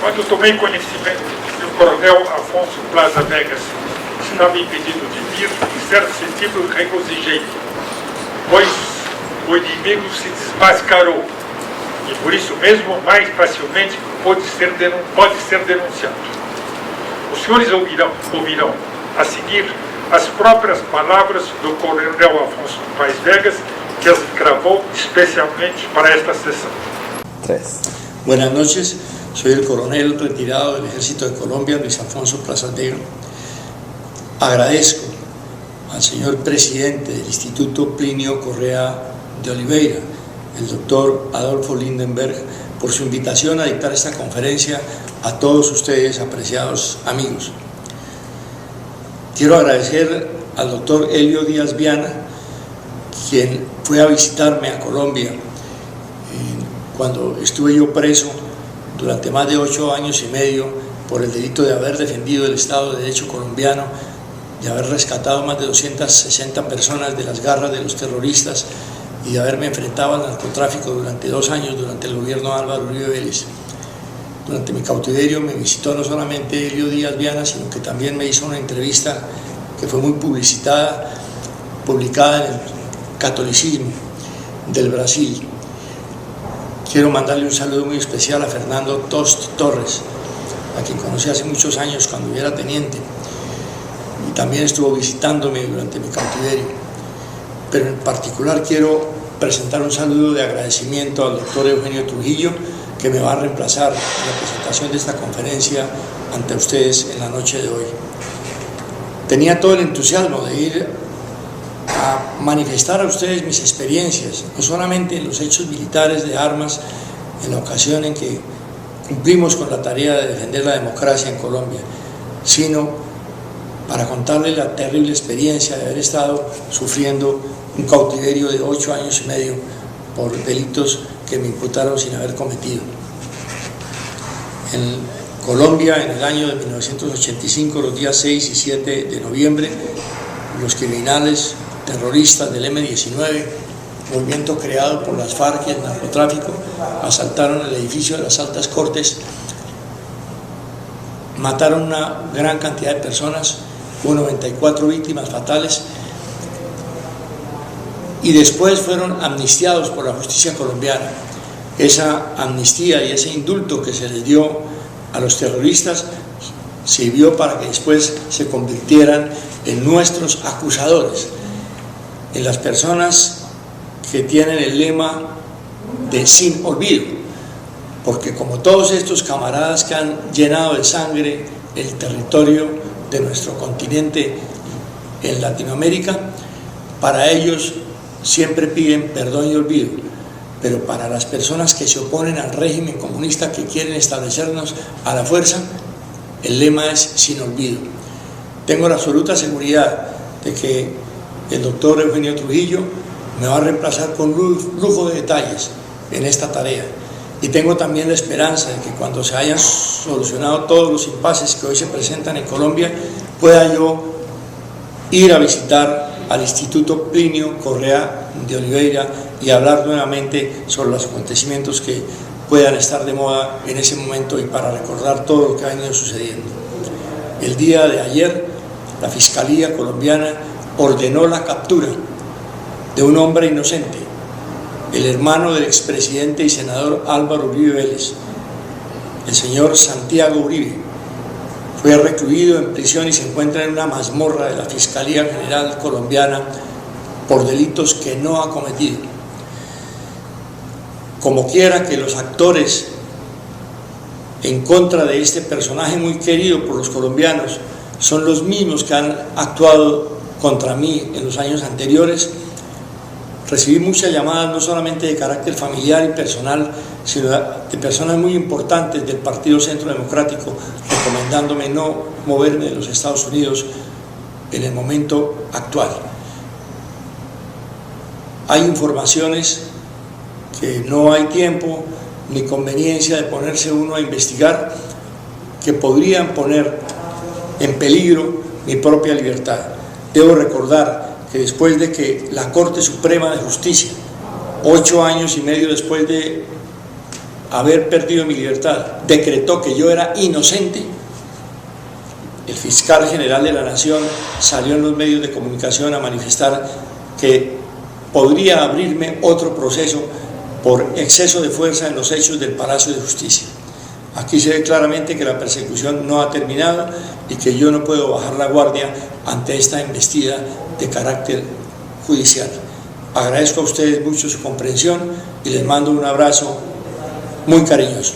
Quando tomei conhecimento que o coronel Afonso Plaza Vegas estava impedido de vir, em certo sentido regozijei, pois o inimigo se desmascarou e por isso mesmo mais facilmente pode ser denunciado. Os senhores ouvirão a seguir as próprias palavras do coronel Afonso Plaza Vegas, que as gravou especialmente para esta sessão. Buenas noches, soy el coronel retirado del Ejército de Colombia, Luis Alfonso Plaza Vega. Agradezco al señor presidente del Instituto Plinio Correa de Oliveira, el doctor Adolfo Lindenberg, por su invitación a dictar esta conferencia a todos ustedes, apreciados amigos. Quiero agradecer al doctor Helio Díaz Viana, quien fue a visitarme a Colombia cuando estuve yo preso durante más de 8 años y medio por el delito de haber defendido el Estado de Derecho colombiano, de haber rescatado más de 260 personas de las garras de los terroristas y de haberme enfrentado al narcotráfico durante 2 años durante el gobierno de Álvaro Uribe Vélez. Durante mi cautiverio me visitó no solamente Helio Díaz Viana, sino que también me hizo una entrevista que fue muy publicitada, publicada en el Catolicismo del Brasil. Quiero mandarle un saludo muy especial a Fernando Tost Torres, a quien conocí hace muchos años cuando yo era teniente, y también estuvo visitándome durante mi cautiverio. Pero en particular quiero presentar un saludo de agradecimiento al doctor Eugenio Trujillo, que me va a reemplazar en la presentación de esta conferencia ante ustedes en la noche de hoy. Tenía todo el entusiasmo de ir a manifestar a ustedes mis experiencias, no solamente en los hechos militares de armas, en la ocasión en que cumplimos con la tarea de defender la democracia en Colombia, sino para contarles la terrible experiencia de haber estado sufriendo un cautiverio de 8 años y medio por delitos que me imputaron sin haber cometido. En Colombia, en el año de 1985, los días 6 y 7 de noviembre, los criminales terroristas del M-19, movimiento creado por las FARC y el narcotráfico, asaltaron el edificio de las Altas Cortes, mataron una gran cantidad de personas, hubo 94 víctimas fatales, y después fueron amnistiados por la justicia colombiana. Esa amnistía y ese indulto que se les dio a los terroristas sirvió para que después se convirtieran en nuestros acusadores, en las personas que tienen el lema de sin olvido, porque como todos estos camaradas que han llenado de sangre el territorio de nuestro continente en Latinoamérica, para ellos siempre piden perdón y olvido, pero para las personas que se oponen al régimen comunista, que quieren establecernos a la fuerza, el lema es sin olvido. Tengo la absoluta seguridad de que el doctor Eugenio Trujillo me va a reemplazar con lujo de detalles en esta tarea, y tengo también la esperanza de que cuando se hayan solucionado todos los impases que hoy se presentan en Colombia, pueda yo ir a visitar al Instituto Plinio Correa de Oliveira y hablar nuevamente sobre los acontecimientos que puedan estar de moda en ese momento y para recordar todo lo que ha venido sucediendo. El día de ayer, la Fiscalía colombiana ordenó la captura de un hombre inocente, el hermano del expresidente y senador Álvaro Uribe Vélez, el señor Santiago Uribe. Fue recluido en prisión y se encuentra en una mazmorra de la Fiscalía General colombiana por delitos que no ha cometido. Como quiera que los actores en contra de este personaje muy querido por los colombianos son los mismos que han actuado contra mí en los años anteriores, recibí muchas llamadas no solamente de carácter familiar y personal, sino de personas muy importantes del Partido Centro Democrático, recomendándome no moverme de los Estados Unidos en el momento actual. Hay informaciones que no hay tiempo ni conveniencia de ponerse uno a investigar, que podrían poner en peligro mi propia libertad. Debo recordar que después de que la Corte Suprema de Justicia, 8 años y medio después de haber perdido mi libertad, decretó que yo era inocente, el fiscal general de la Nación salió en los medios de comunicación a manifestar que podría abrirme otro proceso por exceso de fuerza en los hechos del Palacio de Justicia. Aquí se ve claramente que la persecución no ha terminado y que yo no puedo bajar la guardia ante esta embestida de carácter judicial. Agradezco a ustedes mucho su comprensión y les mando un abrazo muy cariñoso.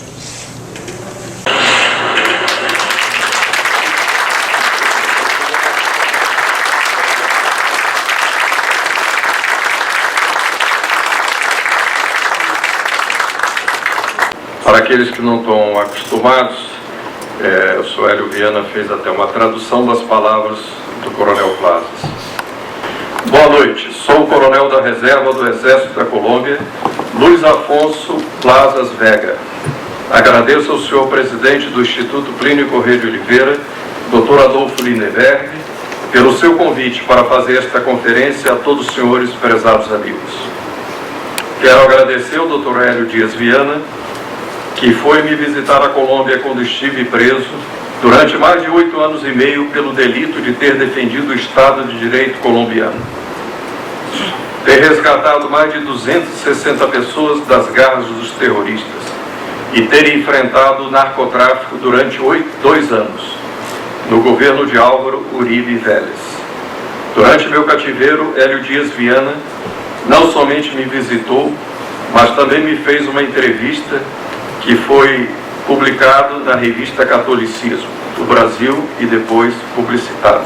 Para aqueles que não estão acostumados, o senhor Hélio Viana fez até uma tradução das palavras do Coronel Plazas. Boa noite, sou o Coronel da Reserva do Exército da Colômbia, Luiz Afonso Plazas Vega. Agradeço ao senhor presidente do Instituto Plínio Corrêa de Oliveira, Dr. Adolfo Lindenberg, pelo seu convite para fazer esta conferência a todos os senhores prezados amigos. Quero agradecer ao Dr. Hélio Dias Viana, que foi me visitar a Colômbia quando estive preso durante mais de 8 anos e meio pelo delito de ter defendido o Estado de Direito colombiano. Ter resgatado mais de 260 pessoas das garras dos terroristas e ter enfrentado o narcotráfico durante 2 anos, no governo de Álvaro Uribe Vélez. Durante meu cativeiro, Hélio Dias Viana não somente me visitou, mas também me fez uma entrevista que foi publicado na revista Catolicismo do Brasil e depois publicitado.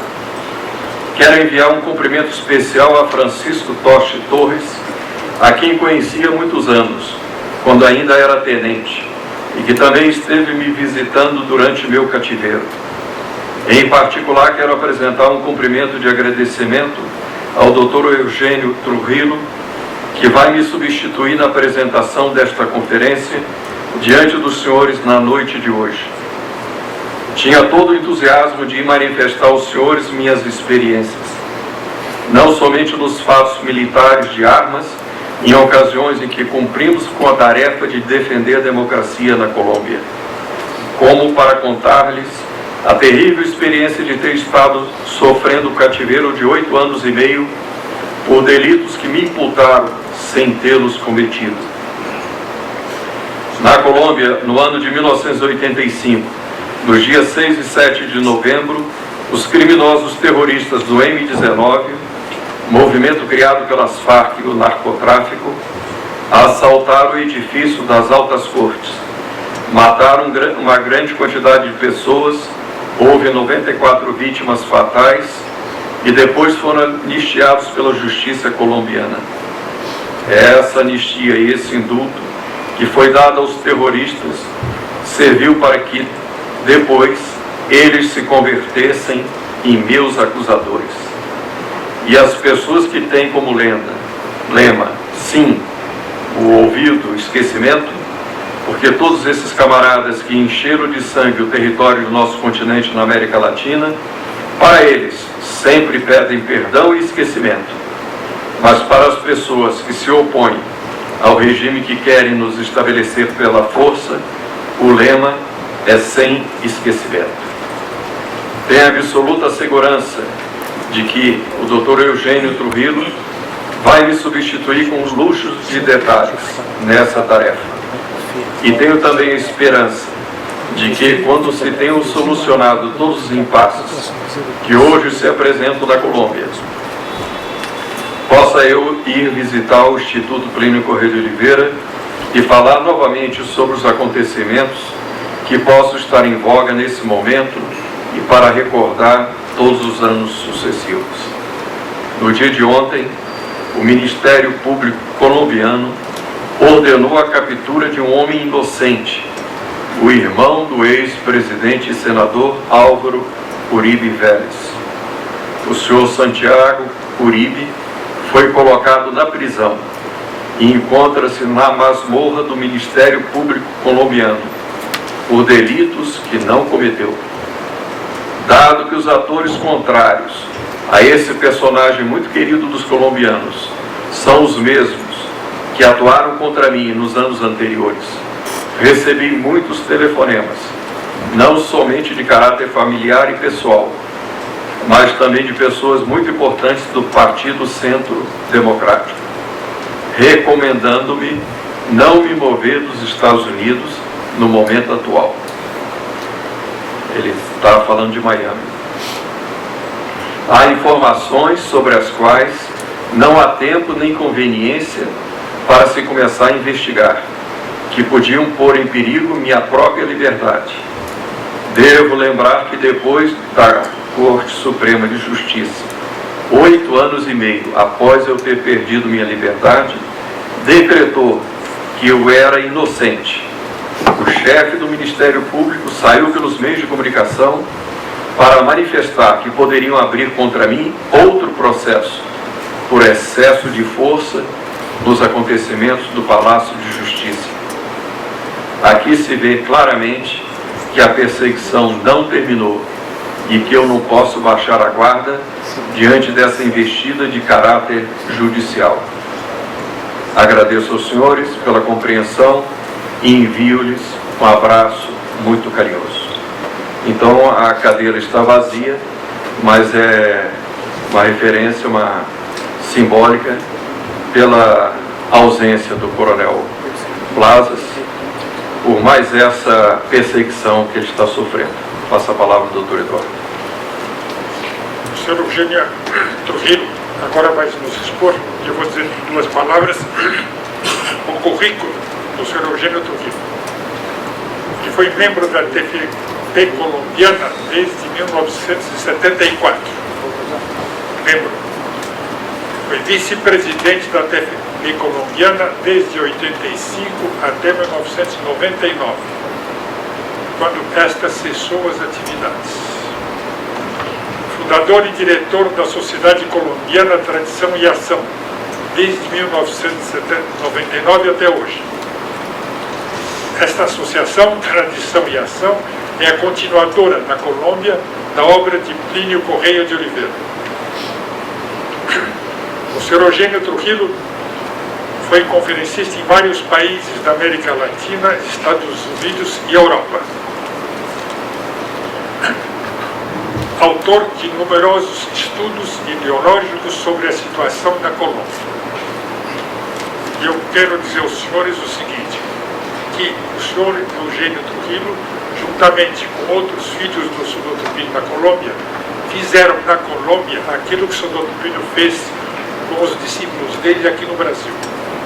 Quero enviar um cumprimento especial a Francisco Toche Torres, a quem conhecia há muitos anos, quando ainda era tenente, e que também esteve me visitando durante meu cativeiro. Em particular, quero apresentar um cumprimento de agradecimento ao Dr. Eugênio Trujillo, que vai me substituir na apresentação desta conferência diante dos senhores na noite de hoje. Tinha todo o entusiasmo de manifestar aos senhores minhas experiências, não somente nos fatos militares de armas, em ocasiões em que cumprimos com a tarefa de defender a democracia na Colômbia, como para contar-lhes a terrível experiência de ter estado sofrendo o cativeiro de 8 anos e meio por delitos que me imputaram sem tê-los cometido. Na Colômbia, no ano de 1985, nos dias 6 e 7 de novembro, os criminosos terroristas do M-19, movimento criado pelas Farc e o narcotráfico, assaltaram o edifício das Altas Cortes, mataram uma grande quantidade de pessoas, houve 94 vítimas fatais e depois foram anistiados pela justiça colombiana. Essa anistia e esse indulto que foi dado aos terroristas serviu para que depois eles se convertessem em meus acusadores. E as pessoas que têm como lema, sim, o ouvido, o esquecimento, porque todos esses camaradas que encheram de sangue o território do nosso continente na América Latina, para eles sempre pedem perdão e esquecimento. Mas para as pessoas que se opõem ao regime que querem nos estabelecer pela força, o lema é sem esquecimento. Tenho absoluta segurança de que o Dr. Eugênio Trujillo vai me substituir com luxos de detalhes nessa tarefa. E tenho também a esperança de que, quando se tenham solucionado todos os impasses que hoje se apresentam na Colômbia, possa eu ir visitar o Instituto Plínio Corrêa de Oliveira e falar novamente sobre os acontecimentos que possam estar em voga nesse momento e para recordar todos os anos sucessivos. No dia de ontem, o Ministério Público colombiano ordenou a captura de um homem inocente, o irmão do ex-presidente e senador Álvaro Uribe Vélez. O senhor Santiago Uribe foi colocado na prisão e encontra-se na masmorra do Ministério Público colombiano por delitos que não cometeu. Dado que os atores contrários a esse personagem muito querido dos colombianos são os mesmos que atuaram contra mim nos anos anteriores, Recebi muitos telefonemas, não somente de caráter familiar e pessoal, mas também de pessoas muito importantes do Partido Centro Democrático, recomendando-me não me mover dos Estados Unidos no momento atual. Ele está falando de Miami. Há informações sobre as quais não há tempo nem conveniência para se começar a investigar, que podiam pôr em perigo minha própria liberdade. Devo lembrar que depois da Corte Suprema de Justiça, 8 anos e meio após eu ter perdido minha liberdade, decretou que eu era inocente. O chefe do Ministério Público saiu pelos meios de comunicação para manifestar que poderiam abrir contra mim outro processo por excesso de força nos acontecimentos do Palácio de Justiça. Aqui se vê claramente que a perseguição não terminou e que eu não posso baixar a guarda diante dessa investida de caráter judicial. Agradeço aos senhores pela compreensão e envio-lhes um abraço muito carinhoso. Então a cadeira está vazia, mas é uma referência, uma simbólica pela ausência do Coronel Plazas, por mais essa perseguição que ele está sofrendo. Passo a palavra ao doutor Eduardo. O senhor Eugênio Trujillo agora vai nos expor, e eu vou dizer em 2 palavras, o currículo do senhor Eugênio Trujillo, que foi membro da TFP colombiana desde 1974. Membro. Foi vice-presidente da TFP colombiana desde 85 até 1999, quando esta cessou as atividades. Fundador e diretor da Sociedade Colombiana Tradição e Ação, desde 1999 até hoje. Esta associação, Tradição e Ação, é a continuadora na Colômbia da obra de Plínio Correia de Oliveira. O Sr. Eugênio Trujillo foi conferencista em vários países da América Latina, Estados Unidos e Europa. Autor de numerosos estudos ideológicos sobre a situação na Colômbia. E eu quero dizer aos senhores o seguinte, que o senhor Eugênio Trujillo, juntamente com outros filhos do Sr. Trujillo na Colômbia, fizeram na Colômbia aquilo que o Sr. Trujillo fez com os discípulos dele aqui no Brasil,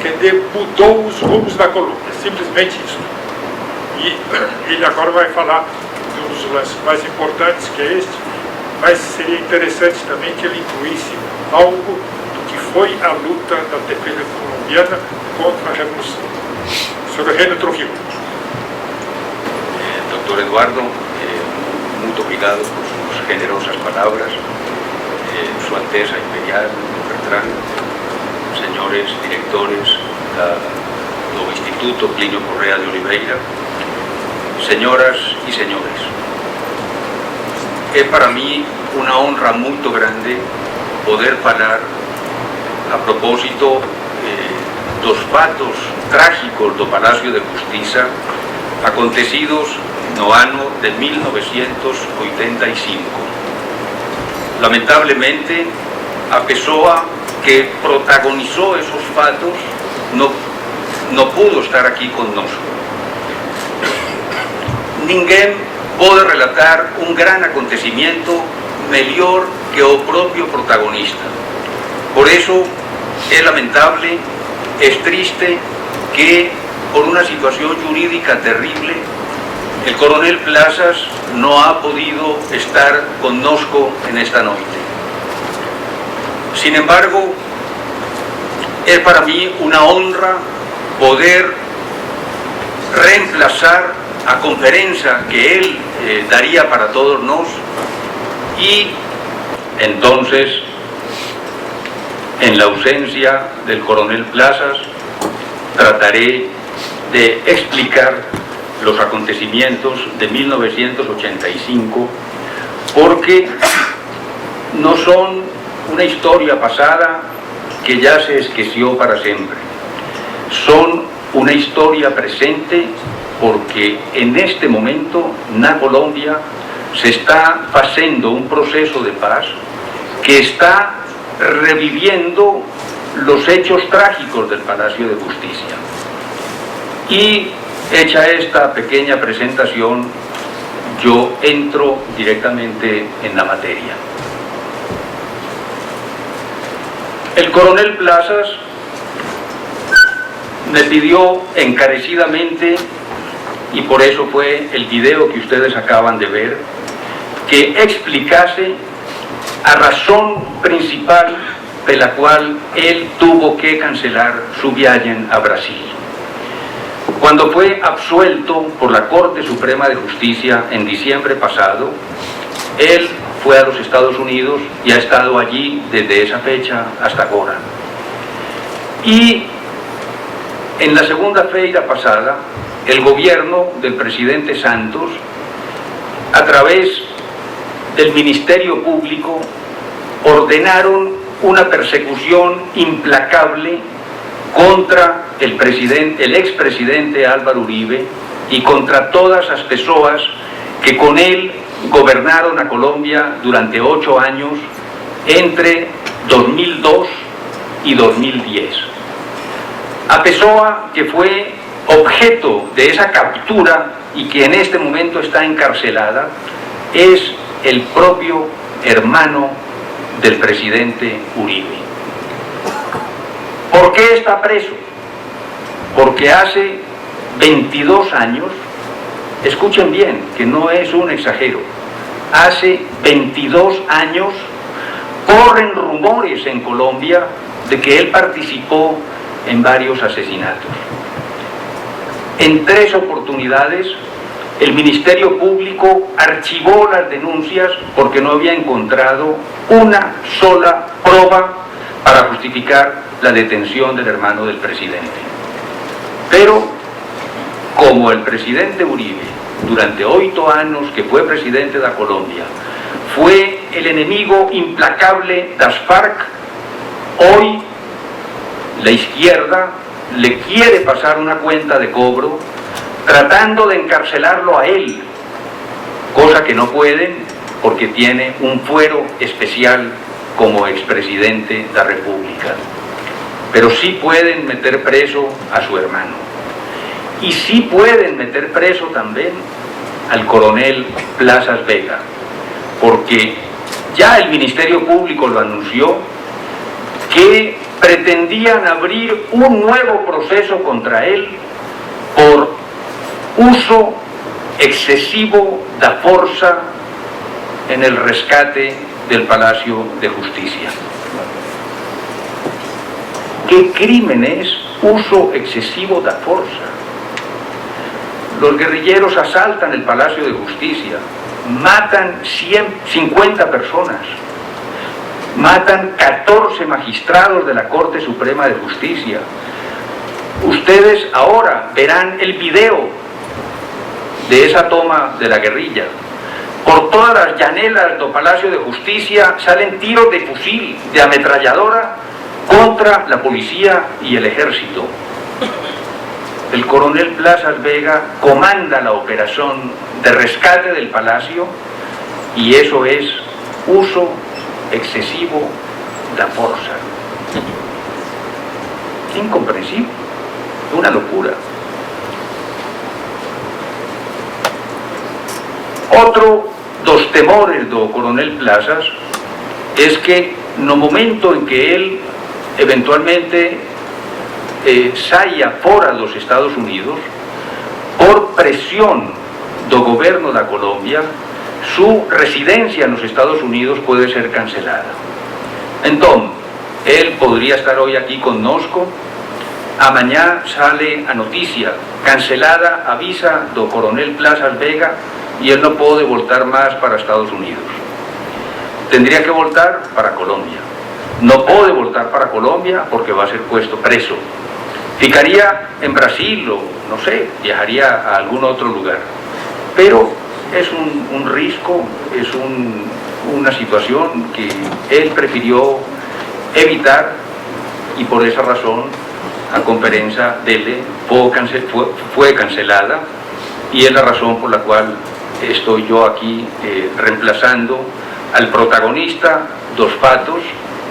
que mudou os rumos da Colômbia, simplesmente isso. E ele agora vai falar de um dos lances mais importantes, que é este, mas seria interessante também que ele incluísse algo do que foi a luta da TP colombiana contra a Revolução. Sr. Eugênio Trujillo. Doctor Eduardo, muito obrigado por sus generosas palabras. Su Alteza Imperial, Bertrán, señores directores do Instituto Plínio Correia de Oliveira, señoras y señores. É para mí una honra muito grande poder falar a propósito dos fatos trágicos do Palacio de Justiça acontecidos no ano de 1985. Lamentablemente, a pessoa que protagonizou esos fatos não pudo estar aqui conosco. Ninguém pode relatar un gran acontecimiento melhor que o propio protagonista. Por eso es lamentable, es triste que por una situación jurídica terrible el coronel Plazas no ha podido estar connosco en esta noche. Sin embargo, es para mí una honra poder reemplazar a conferencia que él daría para todos nos, y entonces, en la ausencia del coronel Plazas, trataré de explicar los acontecimientos de 1985, porque no son una historia pasada que ya se esqueció para siempre. Son una historia presente porque en este momento na Colombia se está haciendo un proceso de paz que está reviviendo los hechos trágicos del Palacio de Justicia. Y hecha esta pequeña presentación, yo entro directamente en la materia. El coronel Plazas me pidió encarecidamente, y por eso fue el video que ustedes acaban de ver, que explicase a razón principal de la cual él tuvo que cancelar su viaje a Brasil. Cuando fue absuelto por la Corte Suprema de Justicia en diciembre pasado, él fue a los Estados Unidos y ha estado allí desde esa fecha hasta ahora. Y en la segunda feira pasada, el gobierno del presidente Santos, a través del Ministerio Público, ordenaron una persecución implacable contra el expresidente Álvaro Uribe y contra todas las personas que con él gobernaron a Colombia durante 8 años entre 2002 y 2010. A Pessoa, que fue objeto de esa captura y que en este momento está encarcelada, es el propio hermano del presidente Uribe. ¿Por qué está preso? Porque hace 22 años, escuchen bien, que no es un exagero, hace 22 años corren rumores en Colombia de que él participó en varios asesinatos. En 3 oportunidades, el Ministerio Público archivó las denuncias porque no había encontrado una sola prueba para justificar la detención del hermano del presidente. Pero, como el presidente Uribe, durante 8 años que fue presidente de Colombia, fue el enemigo implacable de las FARC, hoy la izquierda le quiere pasar una cuenta de cobro tratando de encarcelarlo a él, cosa que no pueden porque tiene un fuero especial como expresidente de la República. Pero sí pueden meter preso a su hermano. Y sí pueden meter preso también al coronel Plazas Vega, porque ya el Ministerio Público lo anunció, que pretendían abrir un nuevo proceso contra él por uso excesivo de fuerza en el rescate del Palacio de Justicia. ¿Qué crimen es uso excesivo de fuerza? Los guerrilleros asaltan el Palacio de Justicia, matan 50 personas, matan 14 magistrados de la Corte Suprema de Justicia. Ustedes ahora verán el video de esa toma de la guerrilla. Por todas las llanelas del Palacio de Justicia salen tiros de fusil, de ametralladora contra la policía y el ejército. El coronel Plazas Vega comanda la operación de rescate del Palacio y eso es uso excesivo de fuerza. Incomprensible, una locura. Otro dos temores do coronel Plazas es que no momento en que él eventualmente saia fora dos Estados Unidos, por presión do governo da Colombia, su residencia en los Estados Unidos puede ser cancelada. Entonces, él podría estar hoy aquí con nosco, amañá sale a noticia, cancelada a visa do coronel Plazas Vega y él no puede voltar más para Estados Unidos. Tendría que voltar para Colombia. No puede voltar para Colombia porque va a ser puesto preso. Ficaría en Brasil o, no sé, viajaría a algún otro lugar. Pero es un riesgo, es una situación que él prefirió evitar y por esa razón la conferencia de él fue cancelada y es la razón por la cual estoy yo aquí reemplazando al protagonista dos Patos,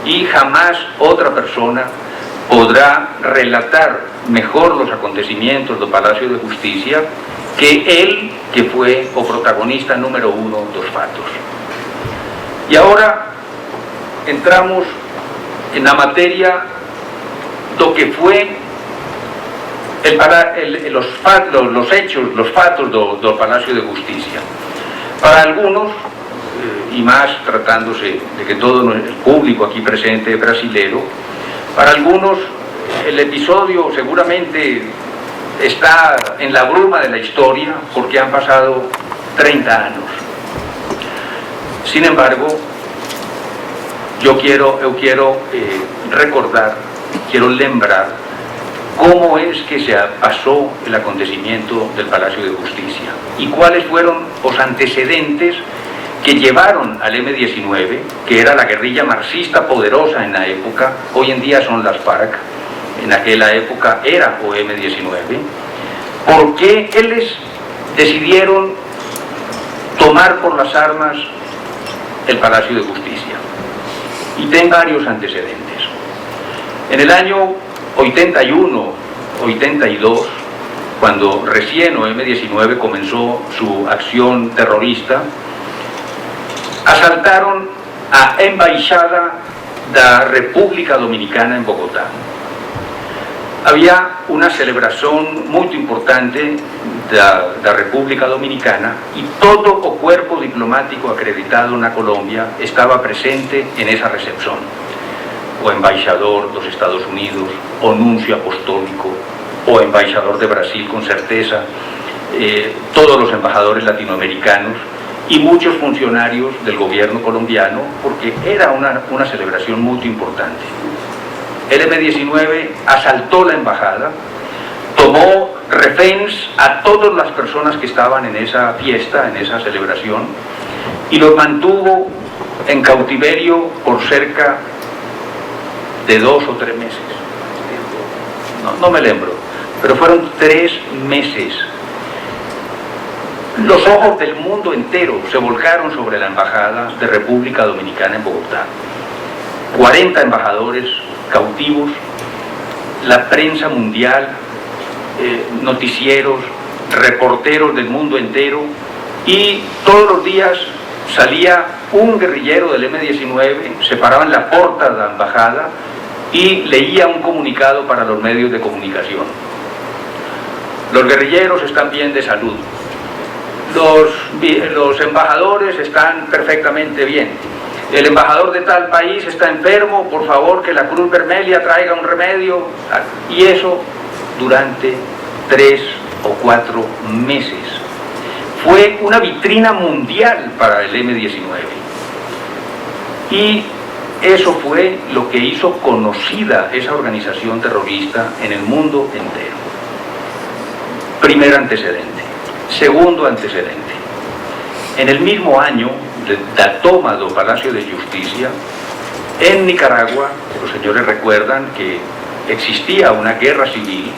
y jamás otra persona podrá relatar mejor los acontecimientos del Palacio de Justicia que él, que fue o protagonista número uno dos Patos. Y ahora entramos en la materia lo que fue los hechos, los fatos del Palacio de Justicia. Para algunos, y más tratándose de que todo el público aquí presente es brasilero, para algunos el episodio seguramente está en la bruma de la historia porque han pasado 30 años. Sin embargo, yo quiero recordar, quiero lembrar cómo es que se pasó el acontecimiento del Palacio de Justicia y cuáles fueron los antecedentes que llevaron al M-19, que era la guerrilla marxista poderosa en la época. Hoy en día son las FARC, en aquella época era o M-19. ¿Por qué ellos decidieron tomar por las armas el Palacio de Justicia? Y tiene varios antecedentes. En el año 81, 82, cuando recién o M-19 comenzó su acción terrorista, asaltaron a Embaixada da República Dominicana en Bogotá. Había una celebración muy importante da República Dominicana y todo o cuerpo diplomático acreditado en la Colombia estaba presente en esa recepción. O embaixador dos Estados Unidos, o nuncio apostólico, o embaixador de Brasil con certeza, todos los embajadores latinoamericanos y muchos funcionarios del gobierno colombiano, porque era una celebración muy importante. El M-19 asaltó la embajada, tomó rehenes a todas las personas que estaban en esa fiesta, en esa celebración, y los mantuvo en cautiverio por cerca de 2 o 3 meses. No me lembro, pero fueron 3 meses. Los ojos del mundo entero se volcaron sobre la embajada de República Dominicana en Bogotá. 40 embajadores cautivos, la prensa mundial, noticieros, reporteros del mundo entero, y todos los días salía un guerrillero del M-19, se paraba en la puerta de la embajada y leía un comunicado para los medios de comunicación. Los guerrilleros están bien de salud, los embajadores están perfectamente bien, el embajador de tal país está enfermo, por favor que la Cruz Vermelha traiga un remedio, y eso durante 3 o 4 meses. Fue una vitrina mundial para el M-19 y eso fue lo que hizo conocida esa organización terrorista en el mundo entero. Primer antecedente. Segundo antecedente. En el mismo año de la toma del Palacio de Justicia, en Nicaragua, los señores recuerdan que existía una guerra civil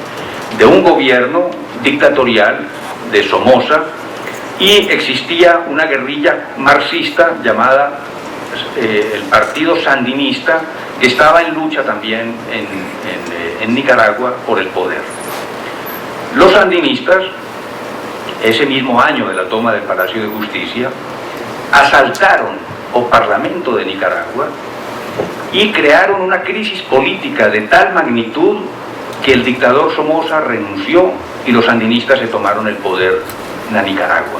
de un gobierno dictatorial de Somoza, y existía una guerrilla marxista llamada el Partido Sandinista, que estaba en lucha también en Nicaragua por el poder. Los sandinistas, ese mismo año de la toma del Palacio de Justicia, asaltaron el Parlamento de Nicaragua y crearon una crisis política de tal magnitud que el dictador Somoza renunció y los sandinistas se tomaron el poder en Nicaragua.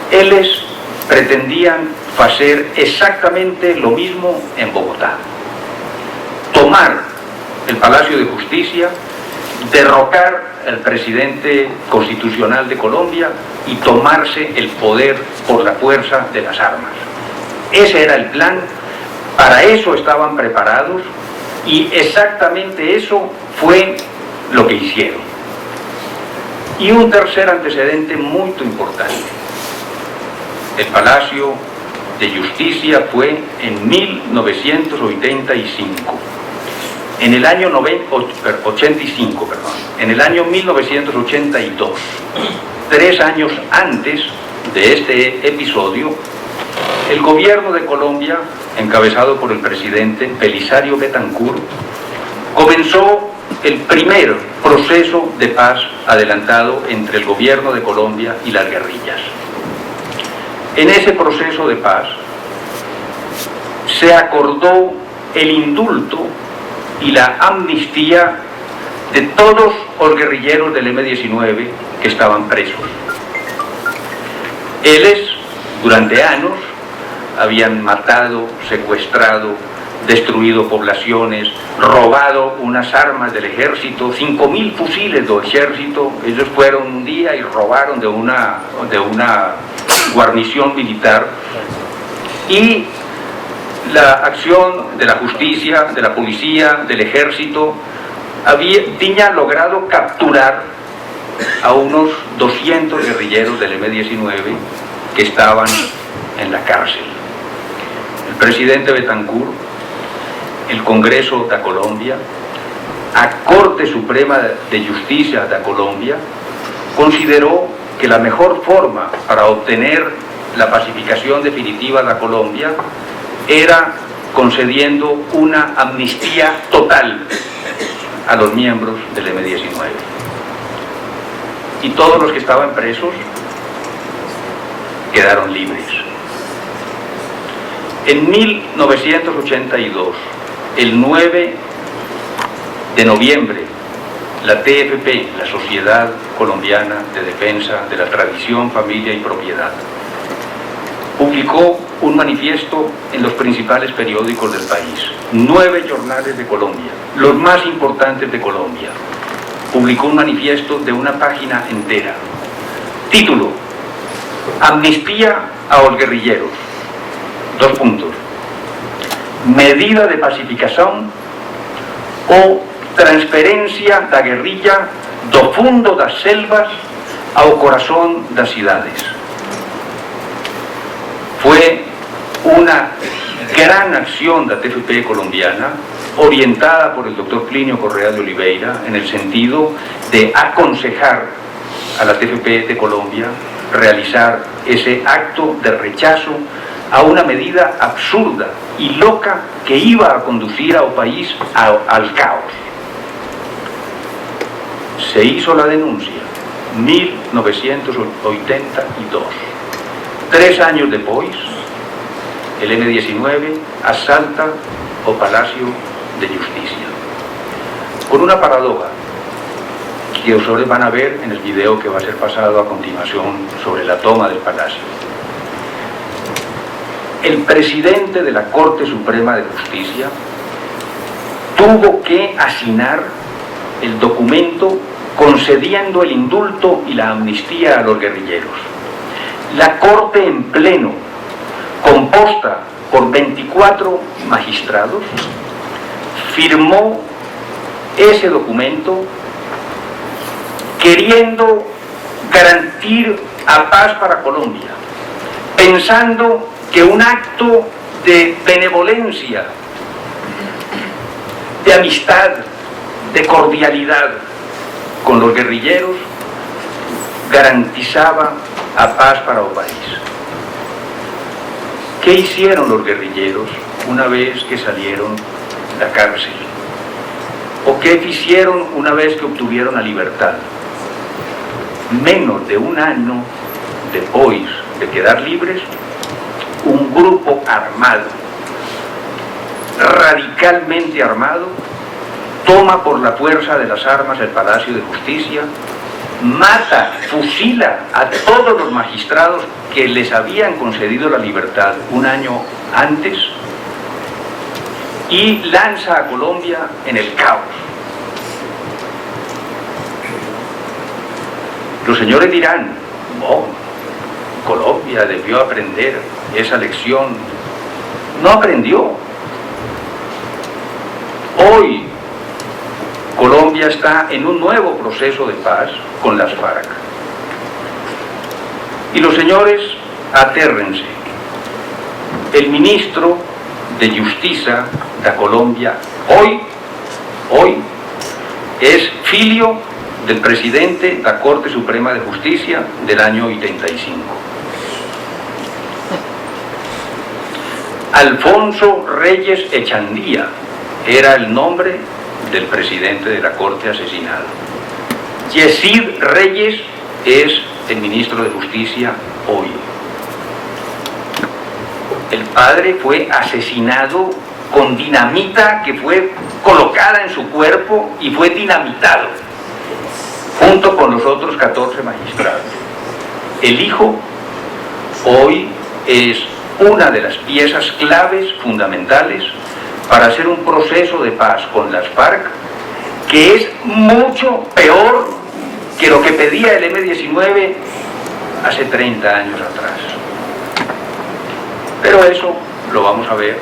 Ellos pretendían hacer exactamente lo mismo en Bogotá: tomar el Palacio de Justicia, derrocar al presidente constitucional de Colombia y tomarse el poder por la fuerza de las armas. Ese era el plan, para eso estaban preparados y exactamente eso fue lo que hicieron. Y un tercer antecedente muy importante. El Palacio de Justicia fue en 1985. en el año 85, en el año 1982, 3 años antes de este episodio, el gobierno de Colombia, encabezado por el presidente Belisario Betancur, comenzó el primer proceso de paz adelantado entre el gobierno de Colombia y las guerrillas. En ese proceso de paz se acordó el indulto y la amnistía de todos los guerrilleros del M-19 que estaban presos. Ellos, durante años, habían matado, secuestrado, destruido poblaciones, robado unas armas del ejército, 5.000 fusiles del ejército. Ellos fueron un día y robaron de una guarnición militar, y la acción de la justicia, de la policía, del ejército había logrado capturar a unos 200 guerrilleros del M-19 que estaban en la cárcel. El presidente Betancur, el Congreso de Colombia, la Corte Suprema de Justicia de Colombia, consideró que la mejor forma para obtener la pacificación definitiva de Colombia era concediendo una amnistía total a los miembros del M-19. Y todos los que estaban presos quedaron libres. En 1982, el 9 de noviembre, la TFP, la Sociedad Colombiana de Defensa de la Tradición, Familia y Propiedad, publicó un manifiesto en los principales periódicos del país, 9 jornales de Colombia, los más importantes de Colombia. Publicó un manifiesto de una página entera. Título: Amnistía a los guerrilleros. 2 puntos. Medida de pacificación o transferencia da guerrilla do fundo das selvas ao corazón das cidades. Fue una gran acción de la TFP colombiana, orientada por el doctor Plinio Correa de Oliveira, en el sentido de aconsejar a la TFP de Colombia realizar ese acto de rechazo a una medida absurda y loca que iba a conducir al país al caos. Se hizo la denuncia, 1982. 3 años después, el M-19 asalta el Palacio de Justicia, con una paradoja que ustedes van a ver en el video que va a ser pasado a continuación sobre la toma del Palacio. El presidente de la Corte Suprema de Justicia tuvo que asignar el documento concediendo el indulto y la amnistía a los guerrilleros. La Corte en pleno, compuesta por 24 magistrados, firmó ese documento queriendo garantir a paz para Colombia, pensando que un acto de benevolencia, de amistad, de cordialidad con los guerrilleros garantizaba a paz para el país. ¿Qué hicieron los guerrilleros una vez que salieron de la cárcel? ¿O qué hicieron una vez que obtuvieron la libertad? Menos de un año después de quedar libres, un grupo armado, radicalmente armado, toma por la fuerza de las armas el Palacio de Justicia, mata, fusila a todos los magistrados que les habían concedido la libertad un año antes y lanza a Colombia en el caos. Los señores dirán, no, Colombia debió aprender esa lección. No aprendió. Hoy Colombia está en un nuevo proceso de paz con las FARC. Y los señores, atérrense. El ministro de Justicia de Colombia hoy hoy, es filio del presidente de la Corte Suprema de Justicia del año 85. Alfonso Reyes Echandía era el nombre del presidente de la Corte asesinado. Yesid Reyes es el ministro de Justicia hoy. El padre fue asesinado con dinamita que fue colocada en su cuerpo y fue dinamitado junto con los otros 14 magistrados. El hijo hoy es una de las piezas claves fundamentales para hacer un proceso de paz con las FARC que es mucho peor que lo que pedía el M-19 hace 30 años atrás. Pero eso lo vamos a ver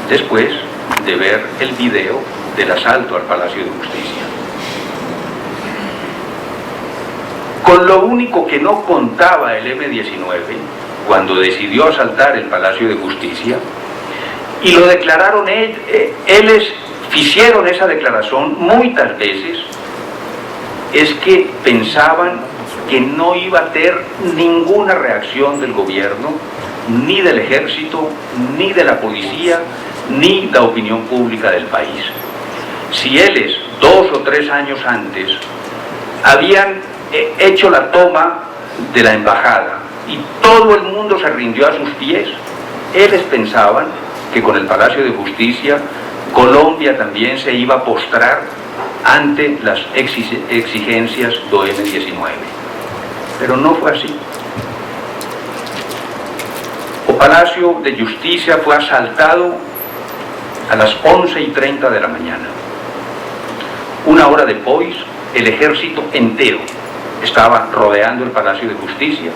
después de ver el video del asalto al Palacio de Justicia. Con lo único que no contaba el M-19 cuando decidió asaltar el Palacio de Justicia, y lo declararon ellos, hicieron esa declaración muchas veces, es que pensaban que no iba a tener ninguna reacción del gobierno, ni del ejército, ni de la policía, ni de la opinión pública del país. Si ellos 2 o 3 años antes habían hecho la toma de la embajada y todo el mundo se rindió a sus pies, ellos pensaban que con el Palacio de Justicia Colombia también se iba a postrar ante las exigencias do M-19. Pero no fue así. El Palacio de Justicia fue asaltado a las 11:30 de la mañana. Una hora después, el ejército entero estaba rodeando el Palacio de Justicia.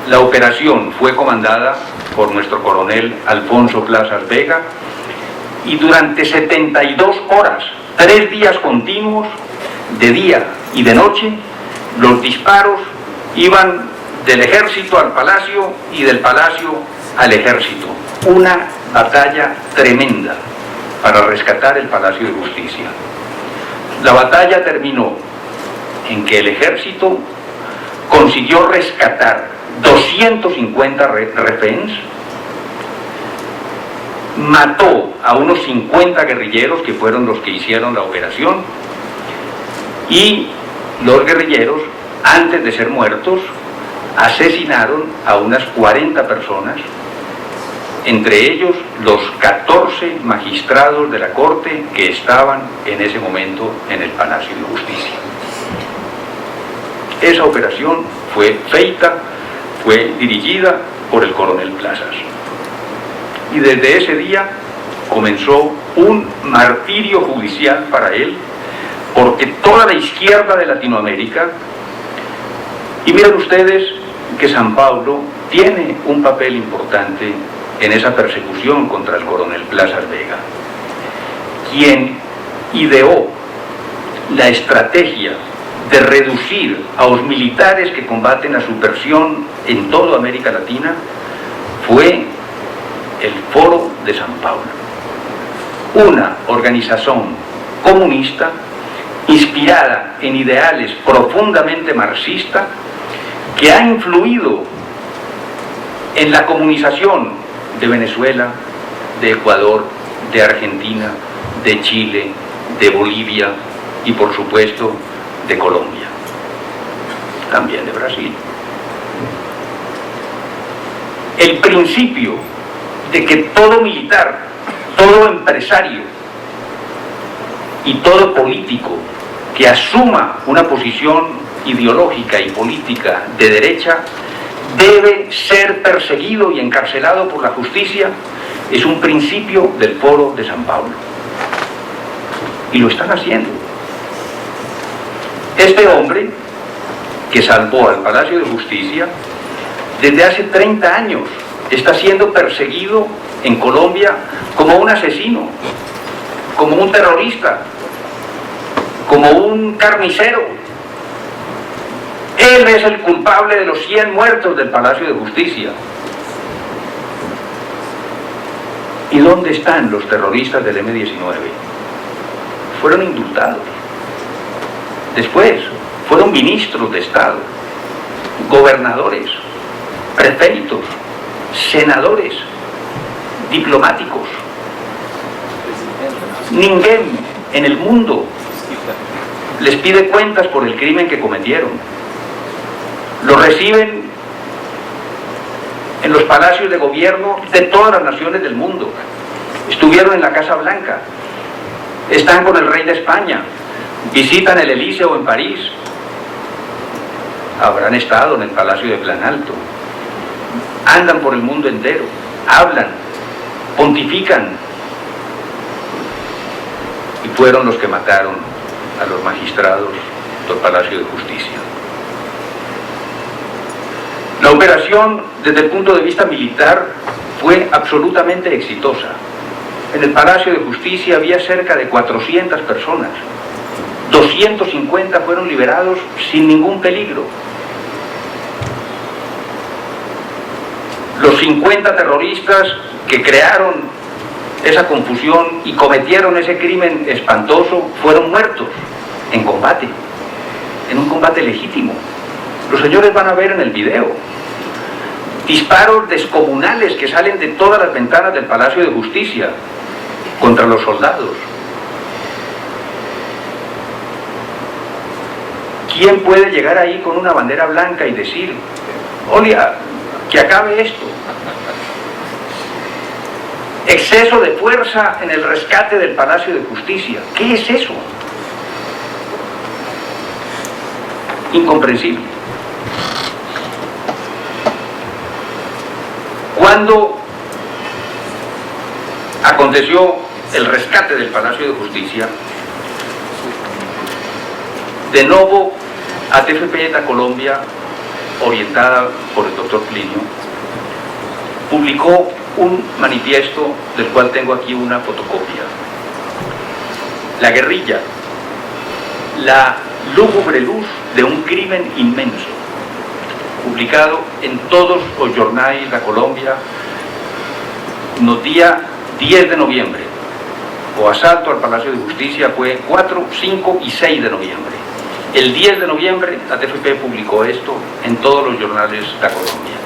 La operación fue comandada por nuestro coronel Alfonso Plazas Vega y durante 72 horas, 3 días continuos, de día y de noche, los disparos iban del ejército al palacio y del palacio al ejército. Una batalla tremenda para rescatar el Palacio de Justicia. La batalla terminó en que el ejército consiguió rescatar 250 rehenes, mató a unos 50 guerrilleros que fueron los que hicieron la operación, y los guerrilleros, antes de ser muertos, asesinaron a unas 40 personas, entre ellos los 14 magistrados de la Corte que estaban en ese momento en el Palacio de Justicia. Esa operación fue dirigida por el coronel Plazas. Y desde ese día comenzó un martirio judicial para él, porque toda la izquierda de Latinoamérica, y miren ustedes que San Pablo tiene un papel importante en esa persecución contra el coronel Plazas Vega, quien ideó la estrategia de reducir a los militares que combaten la subversión en toda América Latina, fue el Foro de San Pablo, una organización comunista inspirada en ideales profundamente marxistas que ha influido en la comunización de Venezuela, de Ecuador, de Argentina, de Chile, de Bolivia y por supuesto de Colombia, también de Brasil. El principio de que todo militar, todo empresario y todo político que asuma una posición ideológica y política de derecha debe ser perseguido y encarcelado por la justicia, es un principio del Foro de San Pablo. Y lo están haciendo. Este hombre, que salvó al Palacio de Justicia, desde hace 30 años está siendo perseguido en Colombia como un asesino, como un terrorista, como un carnicero. Él es el culpable de los 100 muertos del Palacio de Justicia. ¿Y dónde están los terroristas del M-19? fueron indultados. Después fueron ministros de Estado, gobernadores, prefeitos, senadores, diplomáticos. Ninguém en el mundo les pide cuentas por el crimen que cometieron. Los reciben en los palacios de gobierno de todas las naciones del mundo. Estuvieron en la Casa Blanca, están con el rey de España, visitan el Elíseo en París, habrán estado en el Palacio de Planalto, andan por el mundo entero, hablan, pontifican, y fueron los que mataron a los magistrados del Palacio de Justicia. La operación, desde el punto de vista militar, fue absolutamente exitosa. En el Palacio de Justicia había cerca de 400 personas. 250 fueron liberados sin ningún peligro. Los 50 terroristas que crearon esa confusión y cometieron ese crimen espantoso fueron muertos en combate, en un combate legítimo. Los señores van a ver en el video disparos descomunales que salen de todas las ventanas del Palacio de Justicia contra los soldados. ¿Quién puede llegar ahí con una bandera blanca y decir, oiga, que acabe esto? Exceso de fuerza en el rescate del Palacio de Justicia. ¿Qué es eso? Incomprensible. Cuando aconteció el rescate del Palacio de Justicia, de nuevo ATFP de Colombia, orientada por el doctor Plinio, publicó un manifiesto del cual tengo aquí una fotocopia. La guerrilla, la lúgubre luz de un crimen inmenso, publicado en todos los jornales de Colombia, no día 10 de noviembre. O asalto al Palacio de Justicia fue 4, 5 y 6 de noviembre. El 10 de noviembre la TFP publicó esto en todos los jornales de Colombia.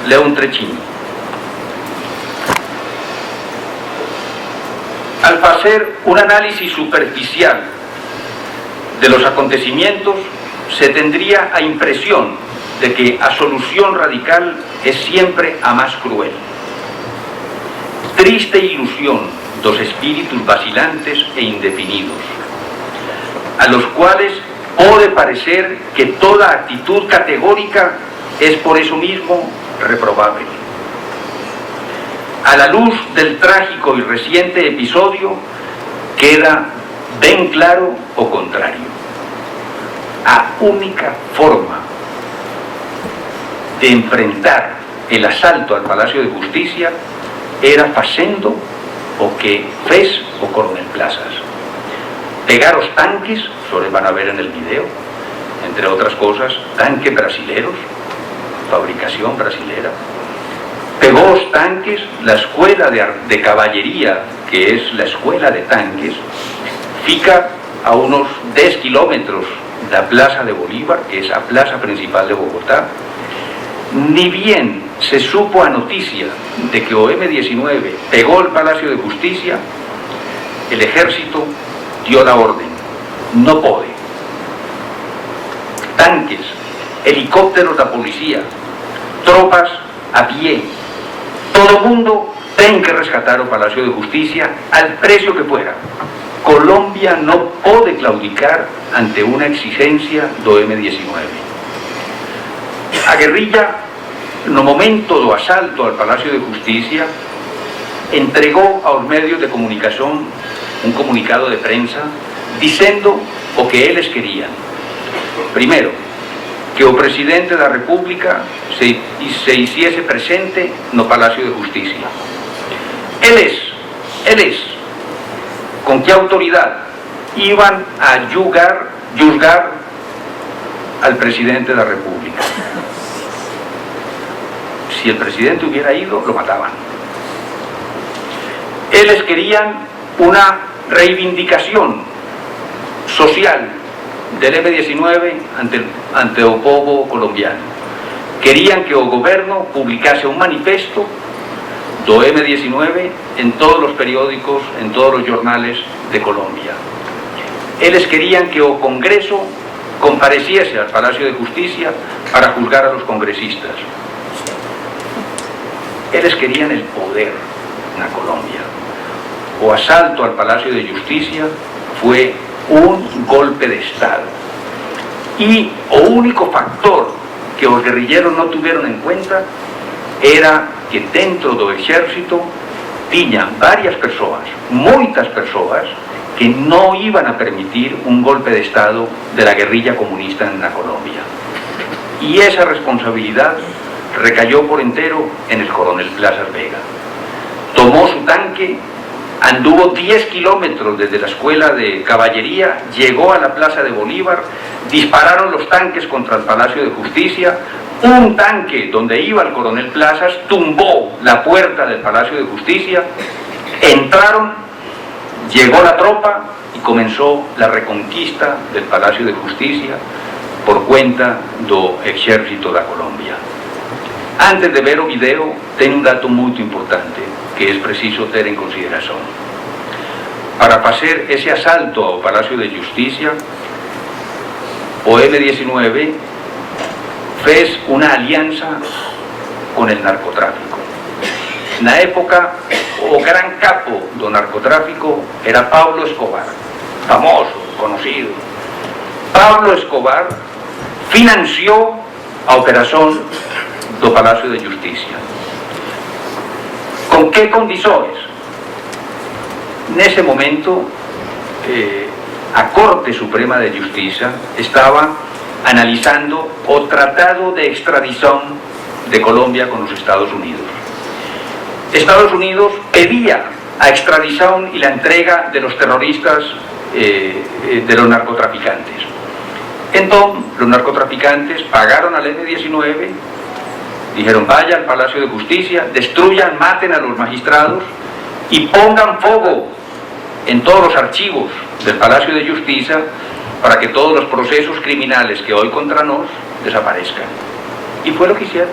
Leo un trechín. Al hacer un análisis superficial de los acontecimientos, se tendría a impresión de que a solución radical es siempre a más cruel. Triste ilusión dos espíritus vacilantes e indefinidos, a los cuales puede parecer que toda actitud categórica es por eso mismo reprobable. A la luz del trágico y reciente episodio, queda bien claro o contrario. A única forma de enfrentar el asalto al Palacio de Justicia era facendo o que fez o Coronel Plazas. Pegar los tanques, eso les van a ver en el video, entre otras cosas, tanques brasileros, fabricación brasilera. Pegó los tanques, la escuela de caballería, que es la escuela de tanques, fica a unos 10 kilómetros de la Plaza de Bolívar, que es la plaza principal de Bogotá. Ni bien se supo a noticia de que OM-19 pegó el Palacio de Justicia, el ejército dio la orden, no puede. Tanques, helicópteros de policía, tropas a pie, todo el mundo tiene que rescatar el Palacio de Justicia al precio que fuera. Colombia no puede claudicar ante una exigencia de OM-19. A guerrilla, no momento do asalto al Palacio de Justicia, entregó a los medios de comunicación un comunicado de prensa diciendo o que ellos querían. Primero, que el presidente de la República se hiciese presente en el Palacio de Justicia. Él es, ¿con qué autoridad iban a juzgar al presidente de la República? Si el presidente hubiera ido, lo mataban. Ellos querían una reivindicación social del M-19 ante el pueblo colombiano. Querían que el gobierno publicase un manifesto do M-19 en todos los periódicos, en todos los jornales de Colombia. Ellos querían que el Congreso compareciese al Palacio de Justicia para juzgar a los congresistas. Ellos querían el poder en Colombia. O asalto al Palacio de Justicia fue un golpe de Estado. Y el único factor que los guerrilleros no tuvieron en cuenta era que dentro del ejército tiñan varias personas, muchas personas, que no iban a permitir un golpe de Estado de la guerrilla comunista en la Colombia. Y esa responsabilidad recayó por entero en el coronel Plazas Vega. Tomó su tanque, anduvo 10 kilómetros desde la escuela de caballería, llegó a la Plaza de Bolívar, dispararon los tanques contra el Palacio de Justicia. Un tanque donde iba el coronel Plazas tumbó la puerta del Palacio de Justicia, entraron, llegó la tropa y comenzó la reconquista del Palacio de Justicia por cuenta del ejército de Colombia. Antes de ver el video, tengo un dato muy importante que es preciso tener en consideración. Para hacer ese asalto al Palacio de Justicia, o M-19 fez una alianza con el narcotráfico. En la época, el gran capo del narcotráfico era Pablo Escobar, famoso, conocido. Pablo Escobar financió la operación del Palacio de Justicia. ¿Con qué condiciones? En ese momento, la Corte Suprema de Justicia estaba analizando el tratado de extradición de Colombia con los Estados Unidos. Estados Unidos pedía la extradición y la entrega de los terroristas, de los narcotraficantes. Entonces, los narcotraficantes pagaron al M-19, dijeron: vaya al Palacio de Justicia, destruyan, maten a los magistrados y pongan fuego en todos los archivos del Palacio de Justicia para que todos los procesos criminales que hoy contra nos desaparezcan. Y fue lo que hicieron.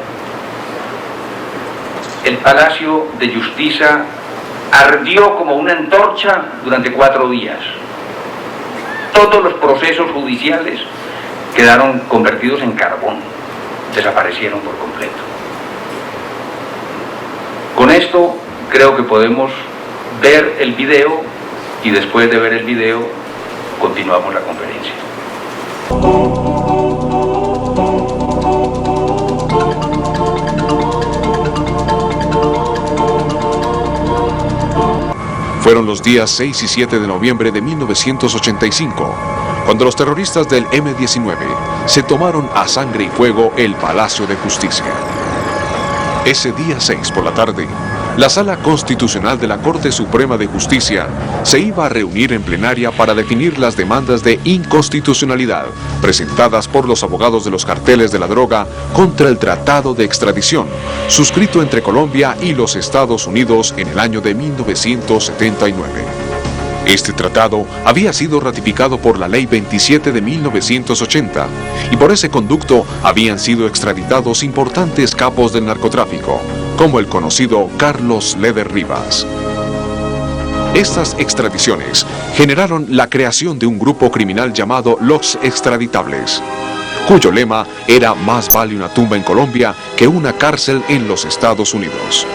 El Palacio de Justicia ardió como una antorcha durante 4 días. Todos los procesos judiciales quedaron convertidos en carbón, desaparecieron por completo. Con esto creo que podemos ver el video y después de ver el video continuamos la conferencia. Fueron los días 6 y 7 de noviembre de 1985, cuando los terroristas del M-19 se tomaron a sangre y fuego el Palacio de Justicia. Ese día 6 por la tarde, la Sala Constitucional de la Corte Suprema de Justicia se iba a reunir en plenaria para definir las demandas de inconstitucionalidad presentadas por los abogados de los carteles de la droga contra el Tratado de Extradición, suscrito entre Colombia y los Estados Unidos en el año de 1979. Este tratado había sido ratificado por la Ley 27 de 1980 y por ese conducto habían sido extraditados importantes capos del narcotráfico, como el conocido Carlos Leder Rivas. Estas extradiciones generaron la creación de un grupo criminal llamado Los Extraditables, cuyo lema era: más vale una tumba en Colombia que una cárcel en los Estados Unidos.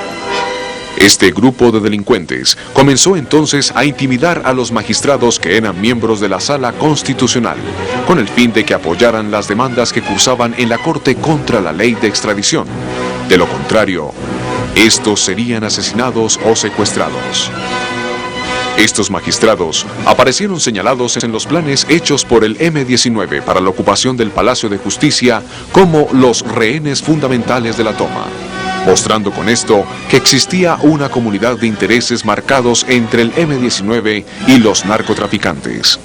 Este grupo de delincuentes comenzó entonces a intimidar a los magistrados que eran miembros de la Sala Constitucional, con el fin de que apoyaran las demandas que cursaban en la Corte contra la ley de extradición. De lo contrario, estos serían asesinados o secuestrados. Estos magistrados aparecieron señalados en los planes hechos por el M-19 para la ocupación del Palacio de Justicia como los rehenes fundamentales de la toma, mostrando con esto que existía una comunidad de intereses marcados entre el M-19 y los narcotraficantes.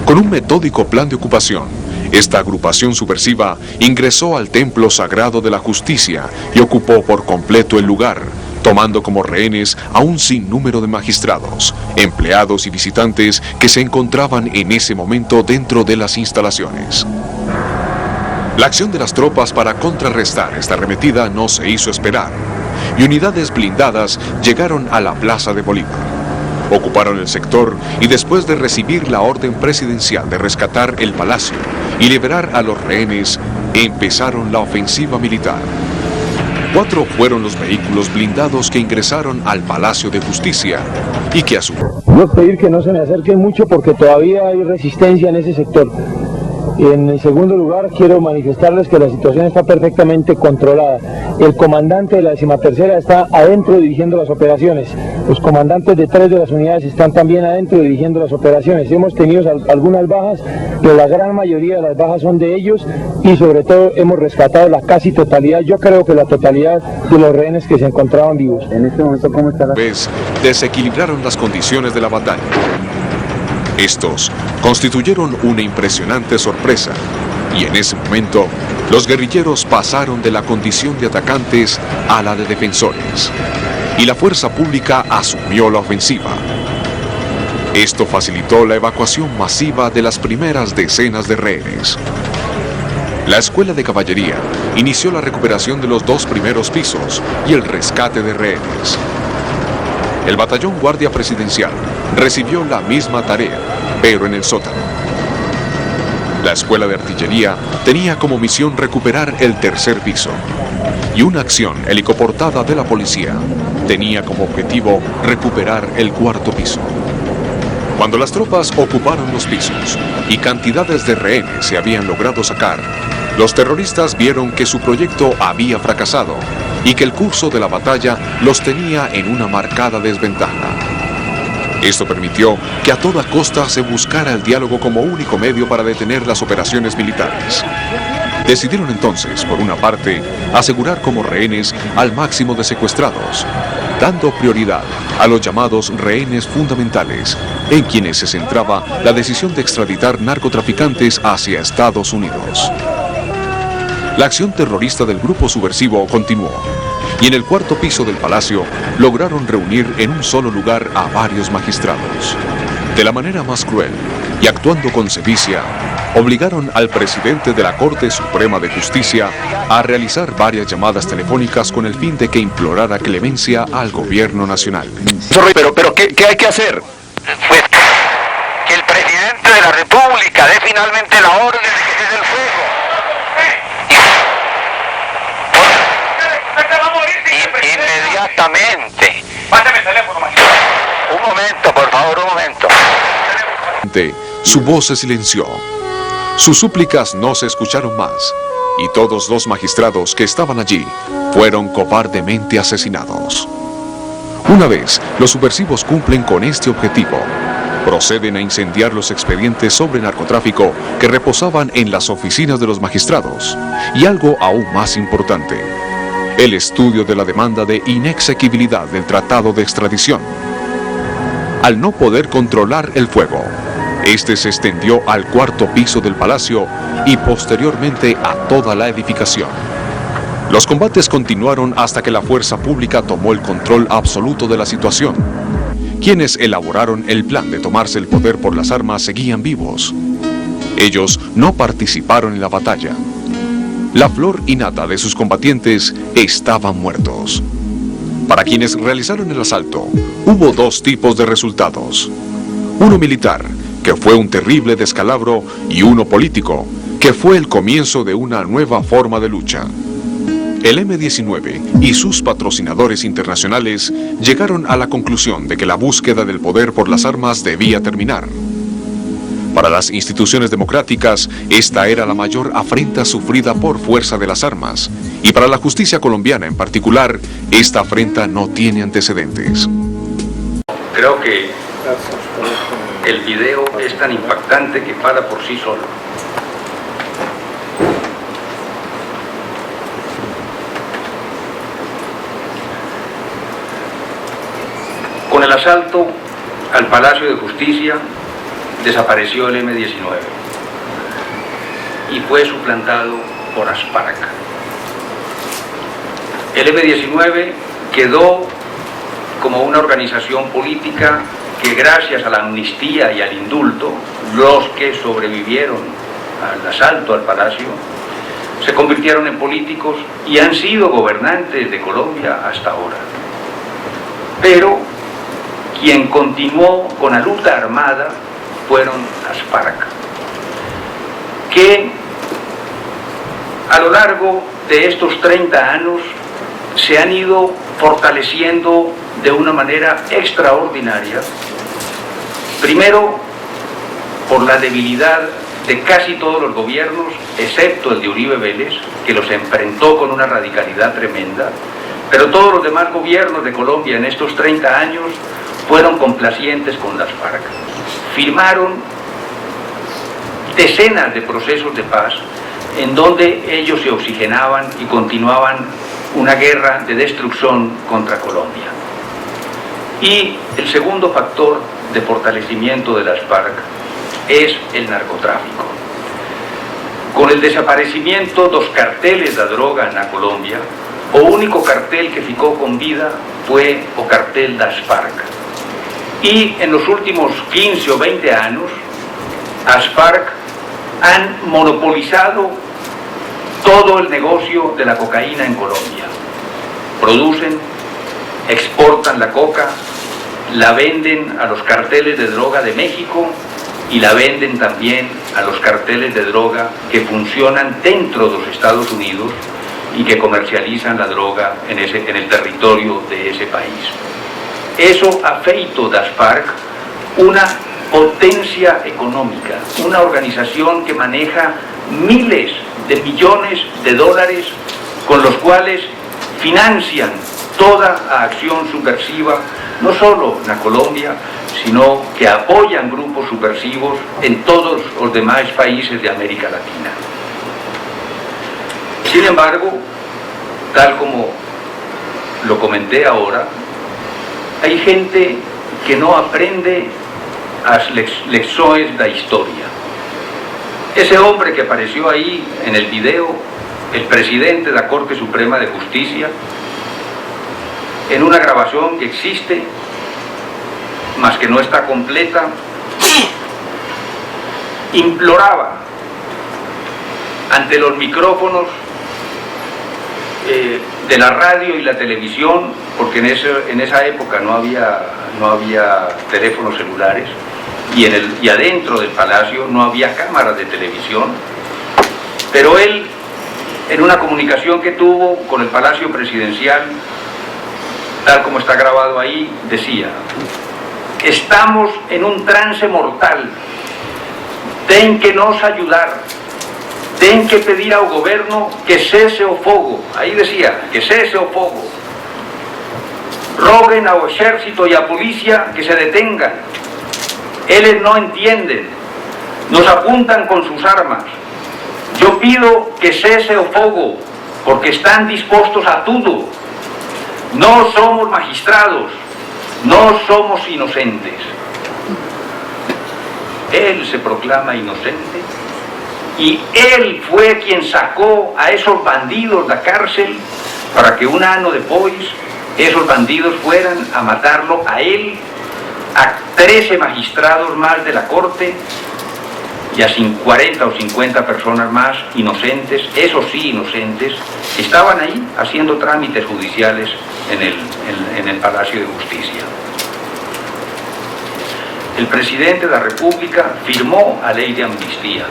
Con un metódico plan de ocupación, esta agrupación subversiva ingresó al templo sagrado de la justicia y ocupó por completo el lugar, tomando como rehenes a un sinnúmero de magistrados, empleados y visitantes que se encontraban en ese momento dentro de las instalaciones. La acción de las tropas para contrarrestar esta arremetida no se hizo esperar, y unidades blindadas llegaron a la Plaza de Bolívar. Ocuparon el sector y después de recibir la orden presidencial de rescatar el palacio y liberar a los rehenes, empezaron la ofensiva militar. 4 fueron los vehículos blindados que ingresaron al Palacio de Justicia y que a su... Quiero pedir que no se me acerquen mucho porque todavía hay resistencia en ese sector. En segundo lugar, quiero manifestarles que la situación está perfectamente controlada. El comandante de la 13ª está adentro dirigiendo las operaciones. Los comandantes de 3 de las unidades están también adentro dirigiendo las operaciones. Hemos tenido algunas bajas, pero la gran mayoría de las bajas son de ellos y sobre todo hemos rescatado la casi totalidad, yo creo que la totalidad de los rehenes que se encontraban vivos. En este momento, ¿cómo está la...? Desequilibraron las condiciones de la batalla. Estos constituyeron una impresionante sorpresa y en ese momento los guerrilleros pasaron de la condición de atacantes a la de defensores y la fuerza pública asumió la ofensiva. Esto facilitó la evacuación masiva de las primeras decenas de rehenes. La Escuela de Caballería inició la recuperación de los 2 primeros pisos y el rescate de rehenes. El batallón Guardia Presidencial recibió la misma tarea, pero en el sótano. La Escuela de Artillería tenía como misión recuperar el 3er piso, y una acción helicoportada de la policía tenía como objetivo recuperar el 4º piso. Cuando las tropas ocuparon los pisos y cantidades de rehenes se habían logrado sacar, los terroristas vieron que su proyecto había fracasado y que el curso de la batalla los tenía en una marcada desventaja. Esto permitió que a toda costa se buscara el diálogo como único medio para detener las operaciones militares. Decidieron entonces, por una parte, asegurar como rehenes al máximo de secuestrados, dando prioridad a los llamados rehenes fundamentales, en quienes se centraba la decisión de extraditar narcotraficantes hacia Estados Unidos. La acción terrorista del grupo subversivo continuó, y en el 4º piso del palacio lograron reunir en un solo lugar a varios magistrados. De la manera más cruel y actuando con sevicia, obligaron al presidente de la Corte Suprema de Justicia a realizar varias llamadas telefónicas con el fin de que implorara clemencia al gobierno nacional. Pero ¿qué hay que hacer? Pues que el presidente de la República dé finalmente la orden de que cese el fuego. Inmediatamente. Pásame el teléfono, magistrado. Un momento, por favor, un momento. Su voz se silenció. Sus súplicas no se escucharon más, y todos los magistrados que estaban allí fueron cobardemente asesinados. Una vez los subversivos cumplen con este objetivo, proceden a incendiar los expedientes sobre narcotráfico que reposaban en las oficinas de los magistrados, y algo aún más importante, el estudio de la demanda de inexequibilidad del tratado de extradición. Al no poder controlar el fuego, este se extendió al 4º piso del palacio y posteriormente a toda la edificación. Los combates continuaron hasta que la fuerza pública tomó el control absoluto de la situación. Quienes elaboraron el plan de tomarse el poder por las armas seguían vivos. Ellos no participaron en la batalla. La flor y nata de sus combatientes estaban muertos. Para quienes realizaron el asalto, hubo 2 tipos de resultados. Uno militar, que fue un terrible descalabro, y uno político, que fue el comienzo de una nueva forma de lucha. El M-19 y sus patrocinadores internacionales llegaron a la conclusión de que la búsqueda del poder por las armas debía terminar. Para las instituciones democráticas, esta era la mayor afrenta sufrida por fuerza de las armas, y para la justicia colombiana en particular, esta afrenta no tiene antecedentes. Creo que el video es tan impactante que para por sí solo. Con el asalto al Palacio de Justicia desapareció el M-19 y fue suplantado por Asparag. El M-19 quedó como una organización política que gracias a la amnistía y al indulto, los que sobrevivieron al asalto al palacio, se convirtieron en políticos y han sido gobernantes de Colombia hasta ahora. Pero quien continuó con la lucha armada fueron las FARC, que a lo largo de estos 30 años se han ido fortaleciendo de una manera extraordinaria, primero por la debilidad de casi todos los gobiernos, excepto el de Uribe Vélez, que los enfrentó con una radicalidad tremenda, pero todos los demás gobiernos de Colombia en estos 30 años fueron complacientes con las FARC. Firmaron decenas de procesos de paz en donde ellos se oxigenaban y continuaban una guerra de destrucción contra Colombia. Y el segundo factor de fortalecimiento de las FARC es el narcotráfico. Con el desaparecimiento dos carteles de droga en la Colombia, o único cartel que ficó con vida fue o cartel das FARC. Y en los últimos 15 o 20 años, las FARC han monopolizado todo el negocio de la cocaína en Colombia. Producen, exportan la coca, la venden a los carteles de droga de México y la venden también a los carteles de droga que funcionan dentro de los Estados Unidos y que comercializan la droga en el territorio de ese país. Eso ha feito das FARC una potencia económica, una organización que maneja miles de millones de dólares con los cuales financian toda la acción subversiva, no solo en Colombia, sino que apoyan grupos subversivos en todos los demás países de América Latina. Sin embargo, tal como lo comenté ahora, hay gente que no aprende las lecciones de la historia. Ese hombre que apareció ahí en el video, el presidente de la Corte Suprema de Justicia, en una grabación que existe, mas que no está completa, imploraba ante los micrófonos de la radio y la televisión, porque en esa época no había teléfonos celulares, y adentro del palacio no había cámaras de televisión, pero él, en una comunicación que tuvo con el Palacio Presidencial, tal como está grabado ahí, decía: estamos en un trance mortal, ten que nos ayudar, ten que pedir al gobierno que cese o fogo, ahí decía, que cese o fogo, roguen al ejército y a policía que se detengan, ellos no entienden, nos apuntan con sus armas, yo pido que cese o fogo, porque están dispuestos a todo, no somos magistrados, no somos inocentes. Él se proclama inocente y él fue quien sacó a esos bandidos de la cárcel para que un año después esos bandidos fueran a matarlo a él, a 13 magistrados más de la corte y a 40 o 50 personas más inocentes, esos sí inocentes, que estaban ahí haciendo trámites judiciales en el Palacio de Justicia. El presidente de la República firmó la ley de amnistía.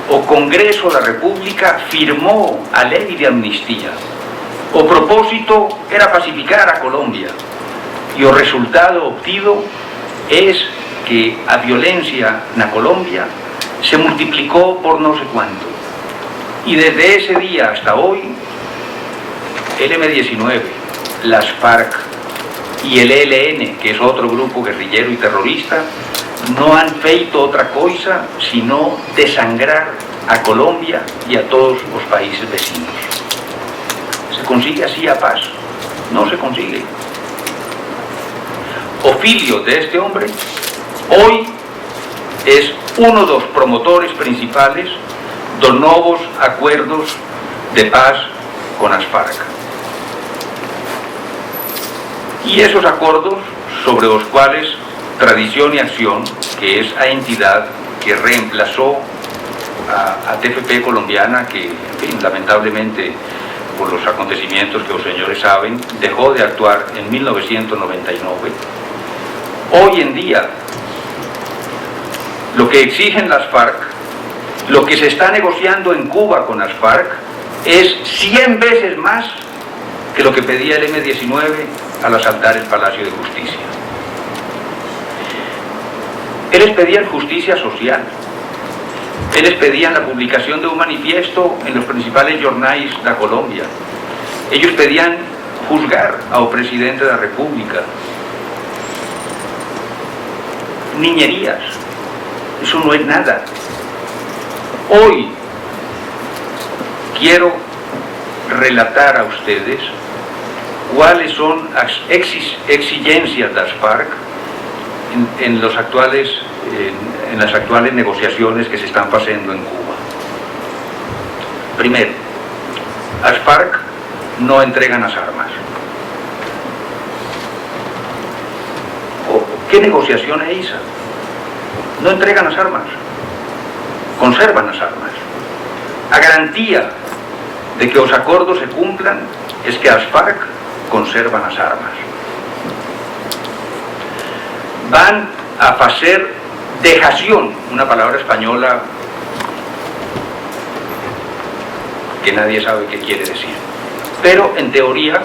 O Congreso de la República firmó la ley de amnistía. O propósito era pacificar a Colombia. Y el resultado obtenido es que la violencia en Colombia se multiplicó por no sé cuánto. Y desde ese día hasta hoy, el M-19, las FARC y el ELN, que es otro grupo guerrillero y terrorista, no han feito otra cosa sino desangrar a Colombia y a todos los países vecinos. ¿Se consigue así a paz? No se consigue. Ophilio de este hombre hoy es uno de los promotores principales de los nuevos acuerdos de paz con las FARC. Y esos acuerdos sobre los cuales Tradición y Acción, que es la entidad que reemplazó a TFP colombiana, que, en fin, lamentablemente, por los acontecimientos que los señores saben, dejó de actuar en 1999. Hoy en día, lo que exigen las FARC, lo que se está negociando en Cuba con las FARC, es 100 veces más que lo que pedía el M-19 al asaltar el Palacio de Justicia. Ellos pedían justicia social. Ellos pedían la publicación de un manifiesto en los principales jornales de Colombia. Ellos pedían juzgar al presidente de la República. Niñerías. Eso no es nada. Hoy quiero relatar a ustedes cuáles son las exigencias de las FARC en las actuales negociaciones que se están haciendo en Cuba. Primero, las FARC no entregan las armas. ¿Qué negociación es esa? No entregan las armas, conservan las armas. La garantía de que los acuerdos se cumplan es que las FARC conservan las armas. Van a hacer dejación, una palabra española que nadie sabe qué quiere decir, pero en teoría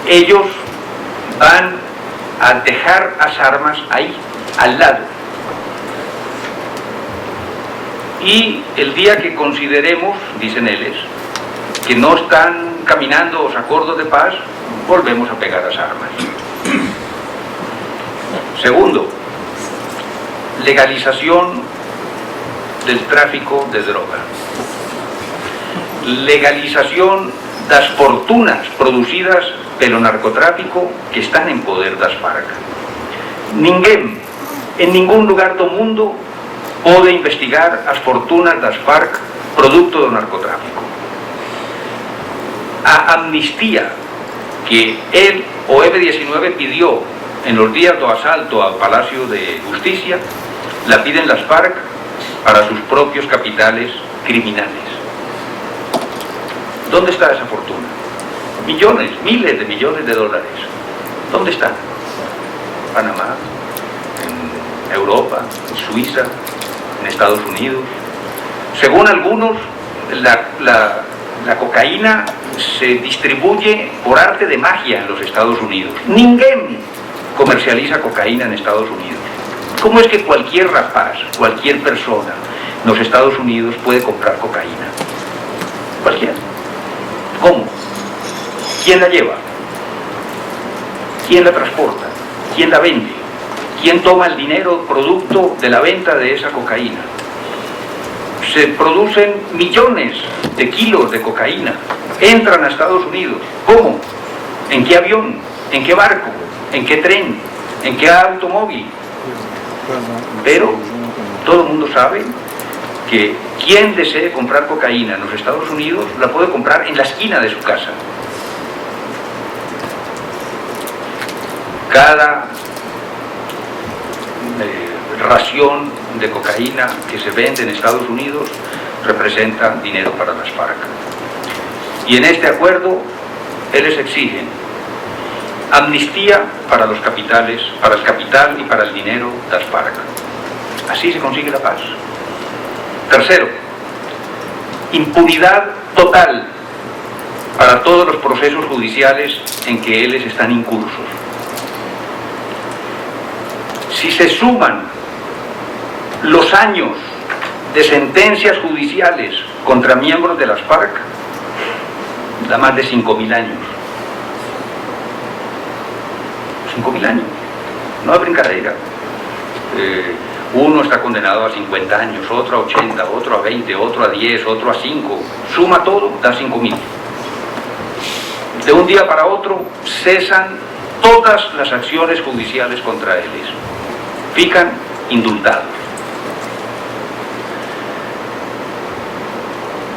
ellos van a dejar las armas ahí, al lado, y el día que consideremos, dicen ellos, que no están caminando los acuerdos de paz, volvemos a pegar las armas. Segundo, legalización del tráfico de droga. Legalización de las fortunas producidas pelo narcotráfico que están en poder de las FARC. Ninguém, en ningún lugar del mundo, puede investigar las fortunas de las FARC producto del narcotráfico. A amnistía que el M-19 pidió en los días de asalto al Palacio de Justicia, la piden las FARC para sus propios capitales criminales. ¿Dónde está esa fortuna? Millones, miles de millones de dólares. ¿Dónde están? En Panamá, en Europa, en Suiza, en Estados Unidos. Según algunos, la cocaína se distribuye por arte de magia en los Estados Unidos. Ninguém comercializa cocaína en Estados Unidos. ¿Cómo es que cualquier rapaz, cualquier persona en los Estados Unidos puede comprar cocaína? Cualquiera. ¿Cómo? ¿Quién la lleva? ¿Quién la transporta? ¿Quién la vende? ¿Quién toma el dinero producto de la venta de esa cocaína? Se producen millones de kilos de cocaína, entran a Estados Unidos. ¿Cómo? ¿En qué avión? ¿En qué barco? ¿En qué tren? ¿En qué automóvil? Pero todo el mundo sabe que quien desee comprar cocaína en los Estados Unidos la puede comprar en la esquina de su casa. Cada ración de cocaína que se vende en Estados Unidos representa dinero para las FARC. Y en este acuerdo, ellos exigen amnistía para los capitales, para el capital y para el dinero de las FARC. Así se consigue la paz. Tercero, impunidad total para todos los procesos judiciales en que ellos están incursos. Si se suman los años de sentencias judiciales contra miembros de las FARC, da más de 5.000 años. 5.000 años, no es brincadera. Uno está condenado a 50 años, otro a 80, otro a 20, otro a 10, otro a 5. Suma todo, da 5.000. De un día para otro cesan todas las acciones judiciales contra ellos. Fican indultados.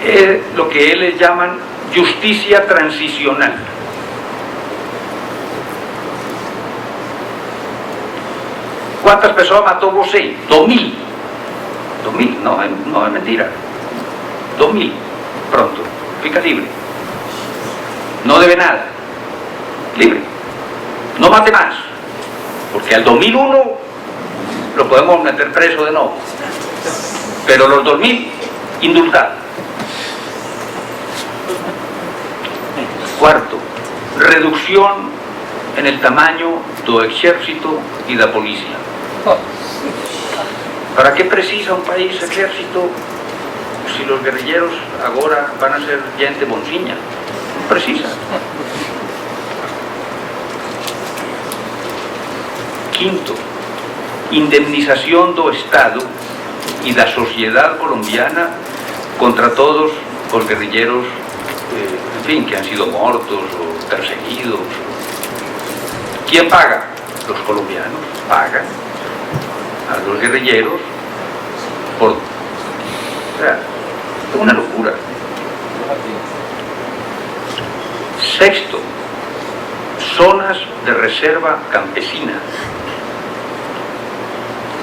Es lo que ellos llaman justicia transicional. ¿Cuántas personas mató Bosé? 2.000. 2.000, no es mentira. 2.000, pronto, fica libre. No debe nada, libre. No mate más, porque al 2001 lo podemos meter preso de nuevo. Pero los 2.000, indultados. Cuarto, reducción en el tamaño do ejército y da policía. ¿Para qué precisa un país ejército si los guerrilleros ahora van a ser gente bonciña? No precisa. Quinto, indemnización do Estado y da sociedad colombiana contra todos los guerrilleros, en fin, que han sido muertos o perseguidos. ¿Quién paga? Los colombianos pagan a los guerrilleros por... O sea, es una locura. Sexto, zonas de reserva campesina.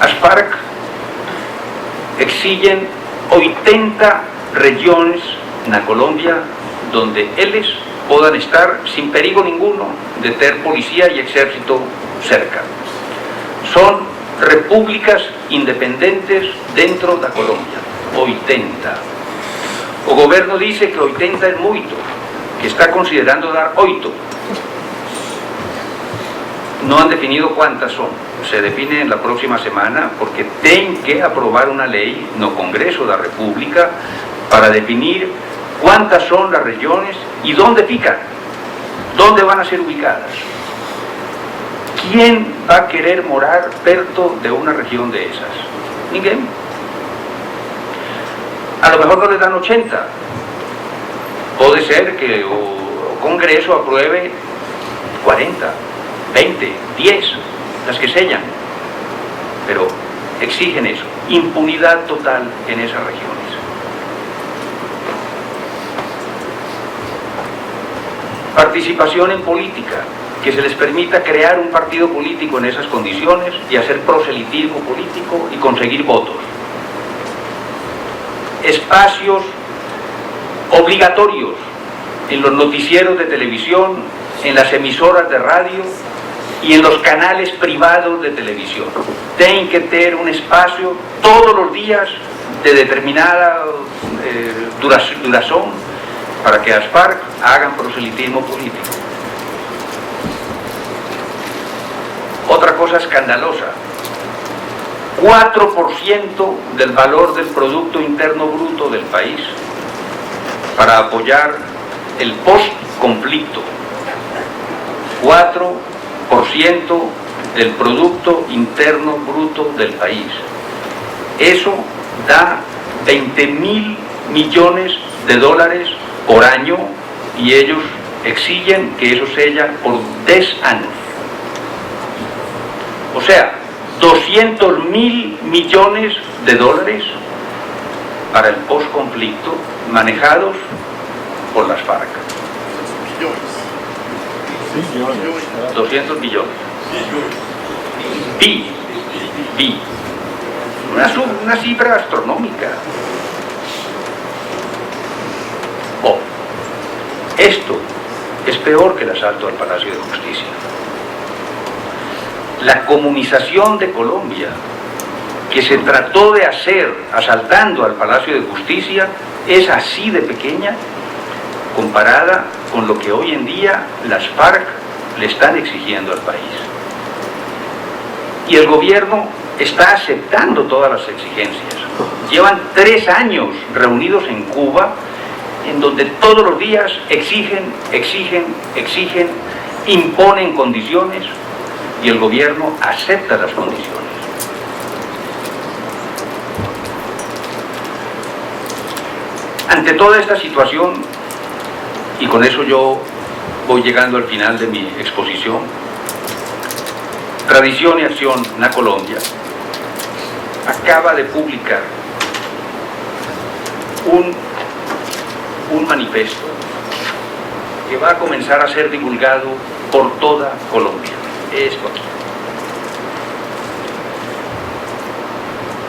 As FARC exigen 80 regiones na Colombia donde ellos puedan estar sin perigo ninguno de tener policía y ejército cerca. Son repúblicas independientes dentro de Colombia. 80. O gobierno dice que 80 es mucho, que está considerando dar 8. No han definido cuántas son. Se define en la próxima semana porque tienen que aprobar una ley no Congreso de la República para definir cuántas son las regiones y dónde pican, dónde van a ser ubicadas. ¿Quién va a querer morar perto de una región de esas? Ninguém. A lo mejor no les dan 80. Puede ser que el Congreso apruebe 40, 20, 10, las que sellan. Pero exigen eso, impunidad total en esas regiones. Participación en política, que se les permita crear un partido político en esas condiciones y hacer proselitismo político y conseguir votos. Espacios obligatorios en los noticieros de televisión, en las emisoras de radio y en los canales privados de televisión. Tienen que tener un espacio todos los días de determinada duración para que las FARC hagan proselitismo político. Otra cosa escandalosa, 4% del valor del Producto Interno Bruto del país para apoyar el post-conflicto. 4% del Producto Interno Bruto del país. Eso da 20.000 millones de dólares por año y ellos exigen que eso sea por 10 años. O sea, 200.000 millones de dólares para el post-conflicto manejados por las FARC. 200 millones. Una cifra astronómica. Esto es peor que el asalto al Palacio de Justicia. La comunización de Colombia que se trató de hacer asaltando al Palacio de Justicia es así de pequeña comparada con lo que hoy en día las FARC le están exigiendo al país. Y el gobierno está aceptando todas las exigencias. Llevan 3 años reunidos en Cuba, en donde todos los días exigen, imponen condiciones y el gobierno acepta las condiciones. Ante toda esta situación, y con eso yo voy llegando al final de mi exposición, Tradición y Acción na Colombia acaba de publicar un manifiesto que va a comenzar a ser divulgado por toda Colombia. Esto aquí.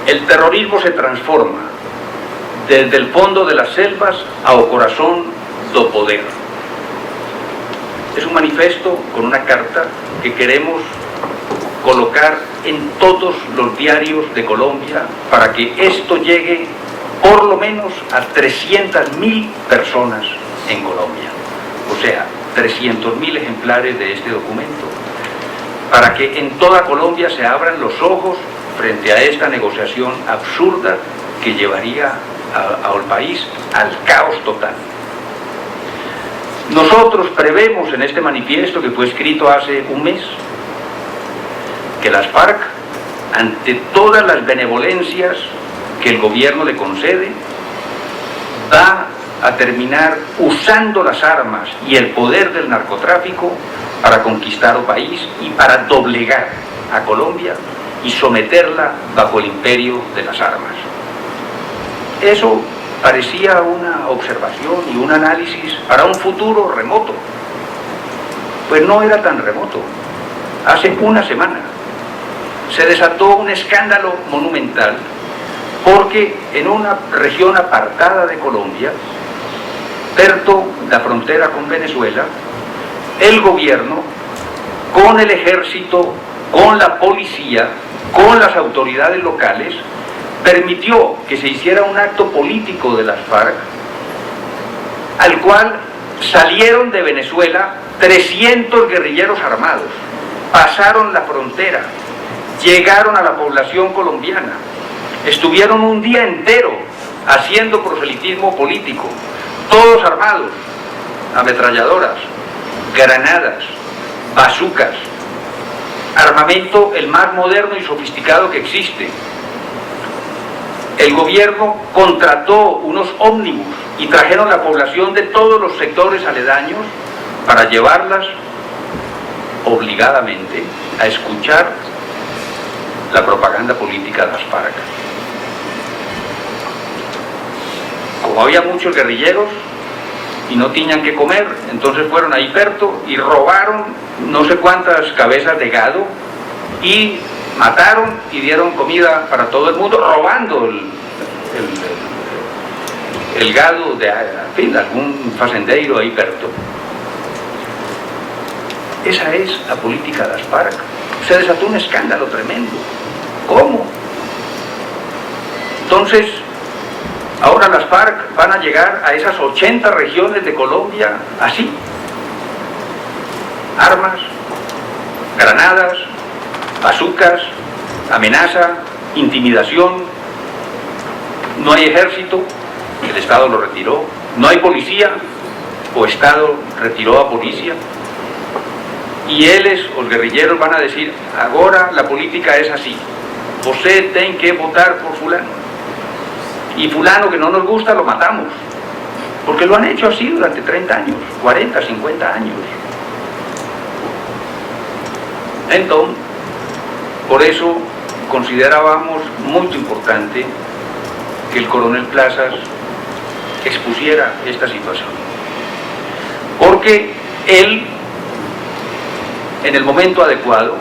el terrorismo se transforma desde el fondo de las selvas ao corazón do poder. Es un manifiesto con una carta que queremos colocar en todos los diarios de Colombia para que esto llegue por lo menos a 300.000 personas en Colombia. O sea, 300.000 ejemplares de este documento, para que en toda Colombia se abran los ojos frente a esta negociación absurda que llevaría al país al caos total. Nosotros prevemos en este manifiesto, que fue escrito hace un mes, que las FARC, ante todas las benevolencias que el gobierno le concede, va a terminar usando las armas y el poder del narcotráfico para conquistar el país y para doblegar a Colombia y someterla bajo el imperio de las armas. Eso parecía una observación y un análisis para un futuro remoto. Pues no era tan remoto. Hace una semana se desató un escándalo monumental porque en una región apartada de Colombia, cerca de la frontera con Venezuela, el gobierno, con el ejército, con la policía, con las autoridades locales, permitió que se hiciera un acto político de las FARC, al cual salieron de Venezuela 300 guerrilleros armados, pasaron la frontera, llegaron a la población colombiana, estuvieron un día entero haciendo proselitismo político, todos armados, ametralladoras, granadas, bazucas, armamento el más moderno y sofisticado que existe. El gobierno contrató unos ómnibus y trajeron la población de todos los sectores aledaños para llevarlas obligadamente a escuchar la propaganda política de las FARC. Como había muchos guerrilleros y no tenían que comer, entonces fueron a Iperto y robaron no sé cuántas cabezas de gado y mataron y dieron comida para todo el mundo, robando el gado de, en fin, algún facendeiro ahí perto. Esa es la política de las FARC. Se desató un escándalo tremendo. ¿Cómo? Entonces, ahora las FARC van a llegar a esas 80 regiones de Colombia así. Armas, granadas, bazucas, amenaza, intimidación. No hay ejército, el Estado lo retiró. No hay policía, o Estado retiró a policía. Y ellos, los guerrilleros, van a decir, ahora la política es así. Usted tiene que votar por fulano. Y fulano que no nos gusta lo matamos. Porque lo han hecho así durante 30 años, 40, 50 años. Entonces, por eso considerábamos muy importante que el coronel Plazas expusiera esta situación. Porque él, en el momento adecuado,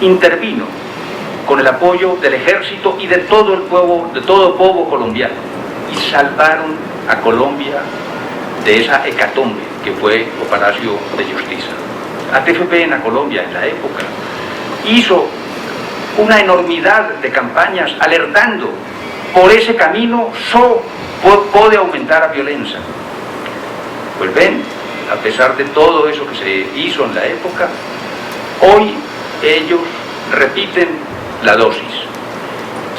intervino con el apoyo del ejército y de todo el pueblo colombiano, y salvaron a Colombia de esa hecatombe que fue el Palacio de Justicia. ATFP en Colombia en la época hizo una enormidad de campañas alertando por ese camino solo puede aumentar la violencia. Pues ven, a pesar de todo eso que se hizo en la época, hoy ellos repiten la dosis.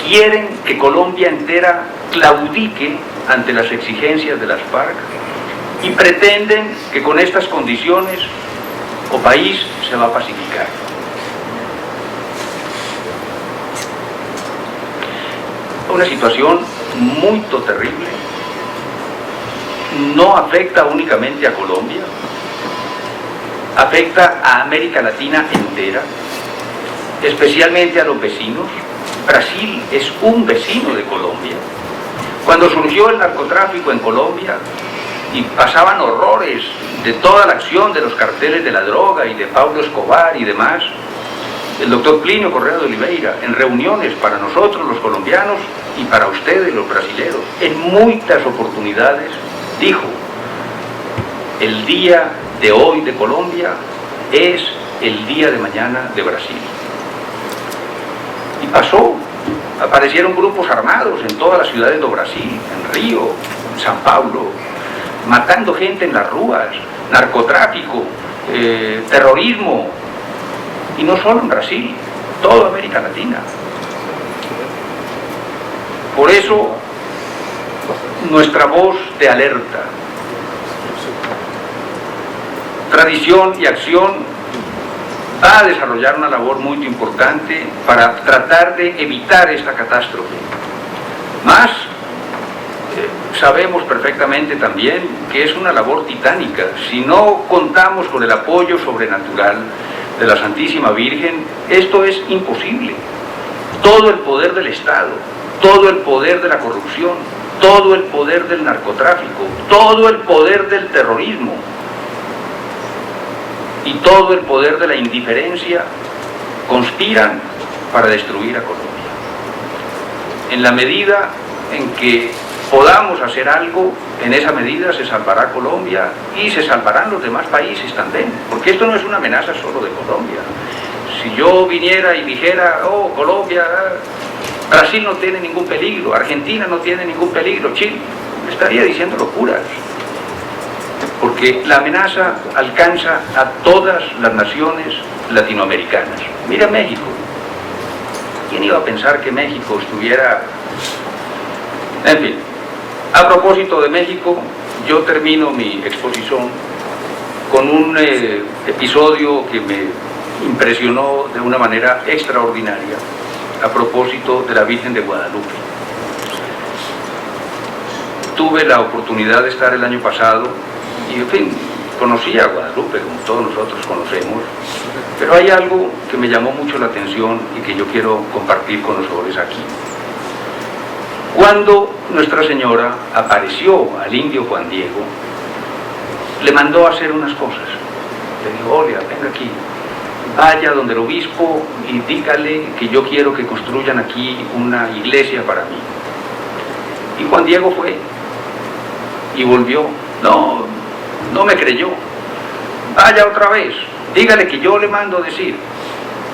Quieren que Colombia entera claudique ante las exigencias de las FARC y pretenden que con estas condiciones el país se va a pacificar. Una situación muy terrible, no afecta únicamente a Colombia, afecta a América Latina entera, especialmente a los vecinos. Brasil es un vecino de Colombia. Cuando surgió el narcotráfico en Colombia y pasaban horrores de toda la acción de los carteles de la droga y de Pablo Escobar y demás, el doctor Plinio Correa de Oliveira, en reuniones para nosotros los colombiaos y para ustedes los brasileños, en muchas oportunidades dijo: el día de hoy de Colombia es el día de mañana de Brasil. Y pasó, aparecieron grupos armados en todas las ciudades de Brasil, en Río, en São Paulo, matando gente en las ruas, narcotráfico, terrorismo, y no solo en Brasil, toda América Latina. Por eso, nuestra voz de alerta, tradición y acción va a desarrollar una labor muy importante para tratar de evitar esta catástrofe. Más, sabemos perfectamente también que es una labor titánica. Si no contamos con el apoyo sobrenatural de la Santísima Virgen, esto es imposible. Todo el poder del Estado, todo el poder de la corrupción, todo el poder del narcotráfico, todo el poder del terrorismo y todo el poder de la indiferencia conspiran para destruir a Colombia. En la medida en que podamos hacer algo, en esa medida se salvará Colombia y se salvarán los demás países también, porque esto no es una amenaza solo de Colombia. Si yo viniera y dijera: oh, Colombia, Brasil no tiene ningún peligro, Argentina no tiene ningún peligro, Chile, estaría diciendo locuras, porque la amenaza alcanza a todas las naciones latinoamericanas. Mira México. ¿Quién iba a pensar que México estuviera...? En fin, a propósito de México, yo termino mi exposición con un episodio que me impresionó de una manera extraordinaria a propósito de la Virgen de Guadalupe. Tuve la oportunidad de estar el año pasado y, en fin, conocí a Guadalupe, como todos nosotros conocemos, pero hay algo que me llamó mucho la atención y que yo quiero compartir con ustedes aquí. Cuando Nuestra Señora apareció al indio Juan Diego, le mandó a hacer unas cosas. Le dijo: Olia, venga aquí, vaya donde el obispo y dígale que yo quiero que construyan aquí una iglesia para mí. Y Juan Diego fue y volvió. No me creyó. Vaya otra vez, dígale que yo le mando a decir.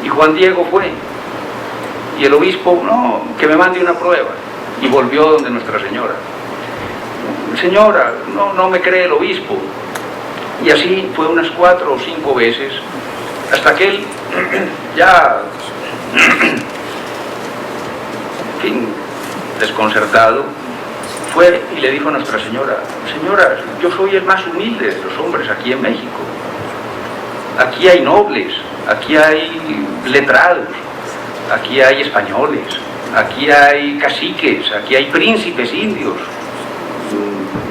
Y Juan Diego fue. Y el obispo: no, que me mande una prueba. Y volvió donde Nuestra Señora. Señora, no me cree el obispo. Y así fue unas 4 o 5 veces, hasta que él ya, en fin, desconcertado, fue y le dijo a Nuestra Señora: Señora, yo soy el más humilde de los hombres aquí en México. Aquí hay nobles, aquí hay letrados, aquí hay españoles, aquí hay caciques, aquí hay príncipes indios.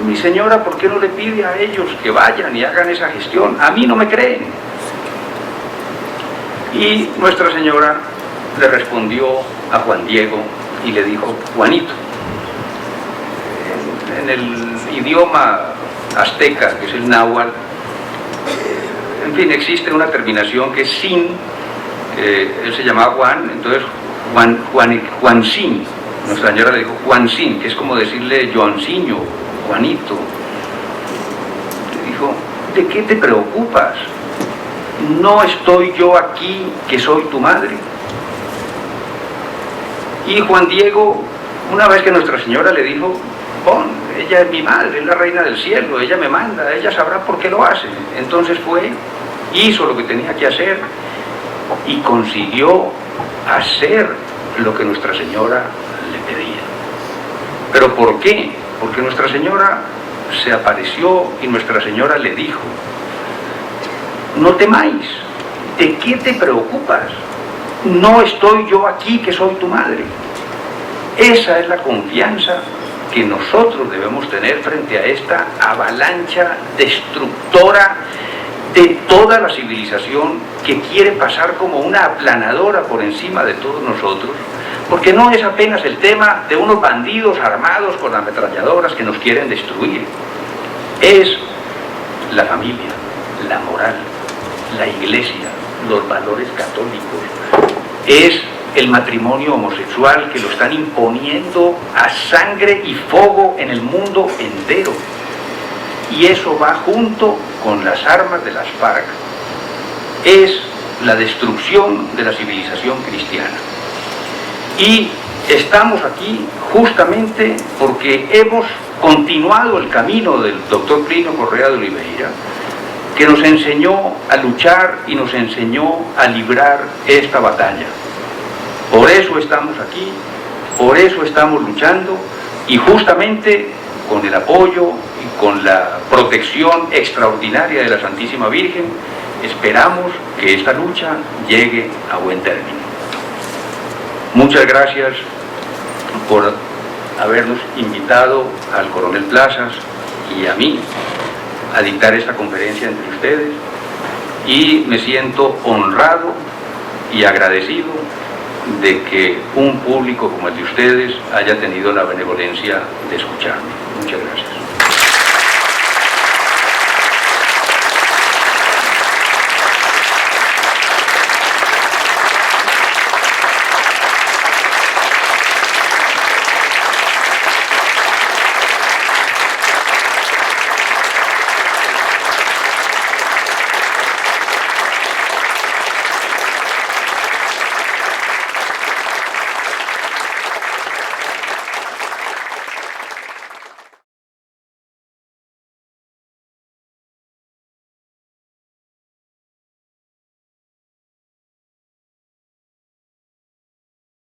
Mi señora, ¿por qué no le pide a ellos que vayan y hagan esa gestión? A mí no me creen. Y Nuestra Señora le respondió a Juan Diego y le dijo: Juanito, en el idioma azteca, que es el náhuatl, en fin, existe una terminación que es sin, él se llamaba Juan, entonces Juancín. Nuestra Señora le dijo Juancín, que es como decirle Joanciño, Juanito. Le dijo: ¿de qué te preocupas? ¿No estoy yo aquí que soy tu madre? Y Juan Diego, una vez que Nuestra Señora le dijo: ella es mi madre, es la reina del cielo, ella me manda, ella sabrá por qué lo hace. Entonces fue, hizo lo que tenía que hacer y consiguió hacer lo que Nuestra Señora le pedía. ¿Pero por qué? Porque Nuestra Señora se apareció y Nuestra Señora le dijo: no temáis, ¿de qué te preocupas? No estoy yo aquí que soy tu madre. Esa es la confianza que nosotros debemos tener frente a esta avalancha destructora de toda la civilización que quiere pasar como una aplanadora por encima de todos nosotros, porque no es apenas el tema de unos bandidos armados con ametralladoras que nos quieren destruir, es la familia, la moral, la iglesia, los valores católicos, es el matrimonio homosexual que lo están imponiendo a sangre y fuego en el mundo entero. Y eso va junto con las armas de las FARC. Es la destrucción de la civilización cristiana. Y estamos aquí justamente porque hemos continuado el camino del doctor Plinio Correa de Oliveira, que nos enseñó a luchar y nos enseñó a librar esta batalla. Por eso estamos aquí, por eso estamos luchando, y justamente con el apoyo y con la protección extraordinaria de la Santísima Virgen, esperamos que esta lucha llegue a buen término. Muchas gracias por habernos invitado al coronel Plazas y a mí a dictar esta conferencia entre ustedes, y me siento honrado y agradecido de que un público como el de ustedes haya tenido la benevolencia de escucharme. Muchas gracias.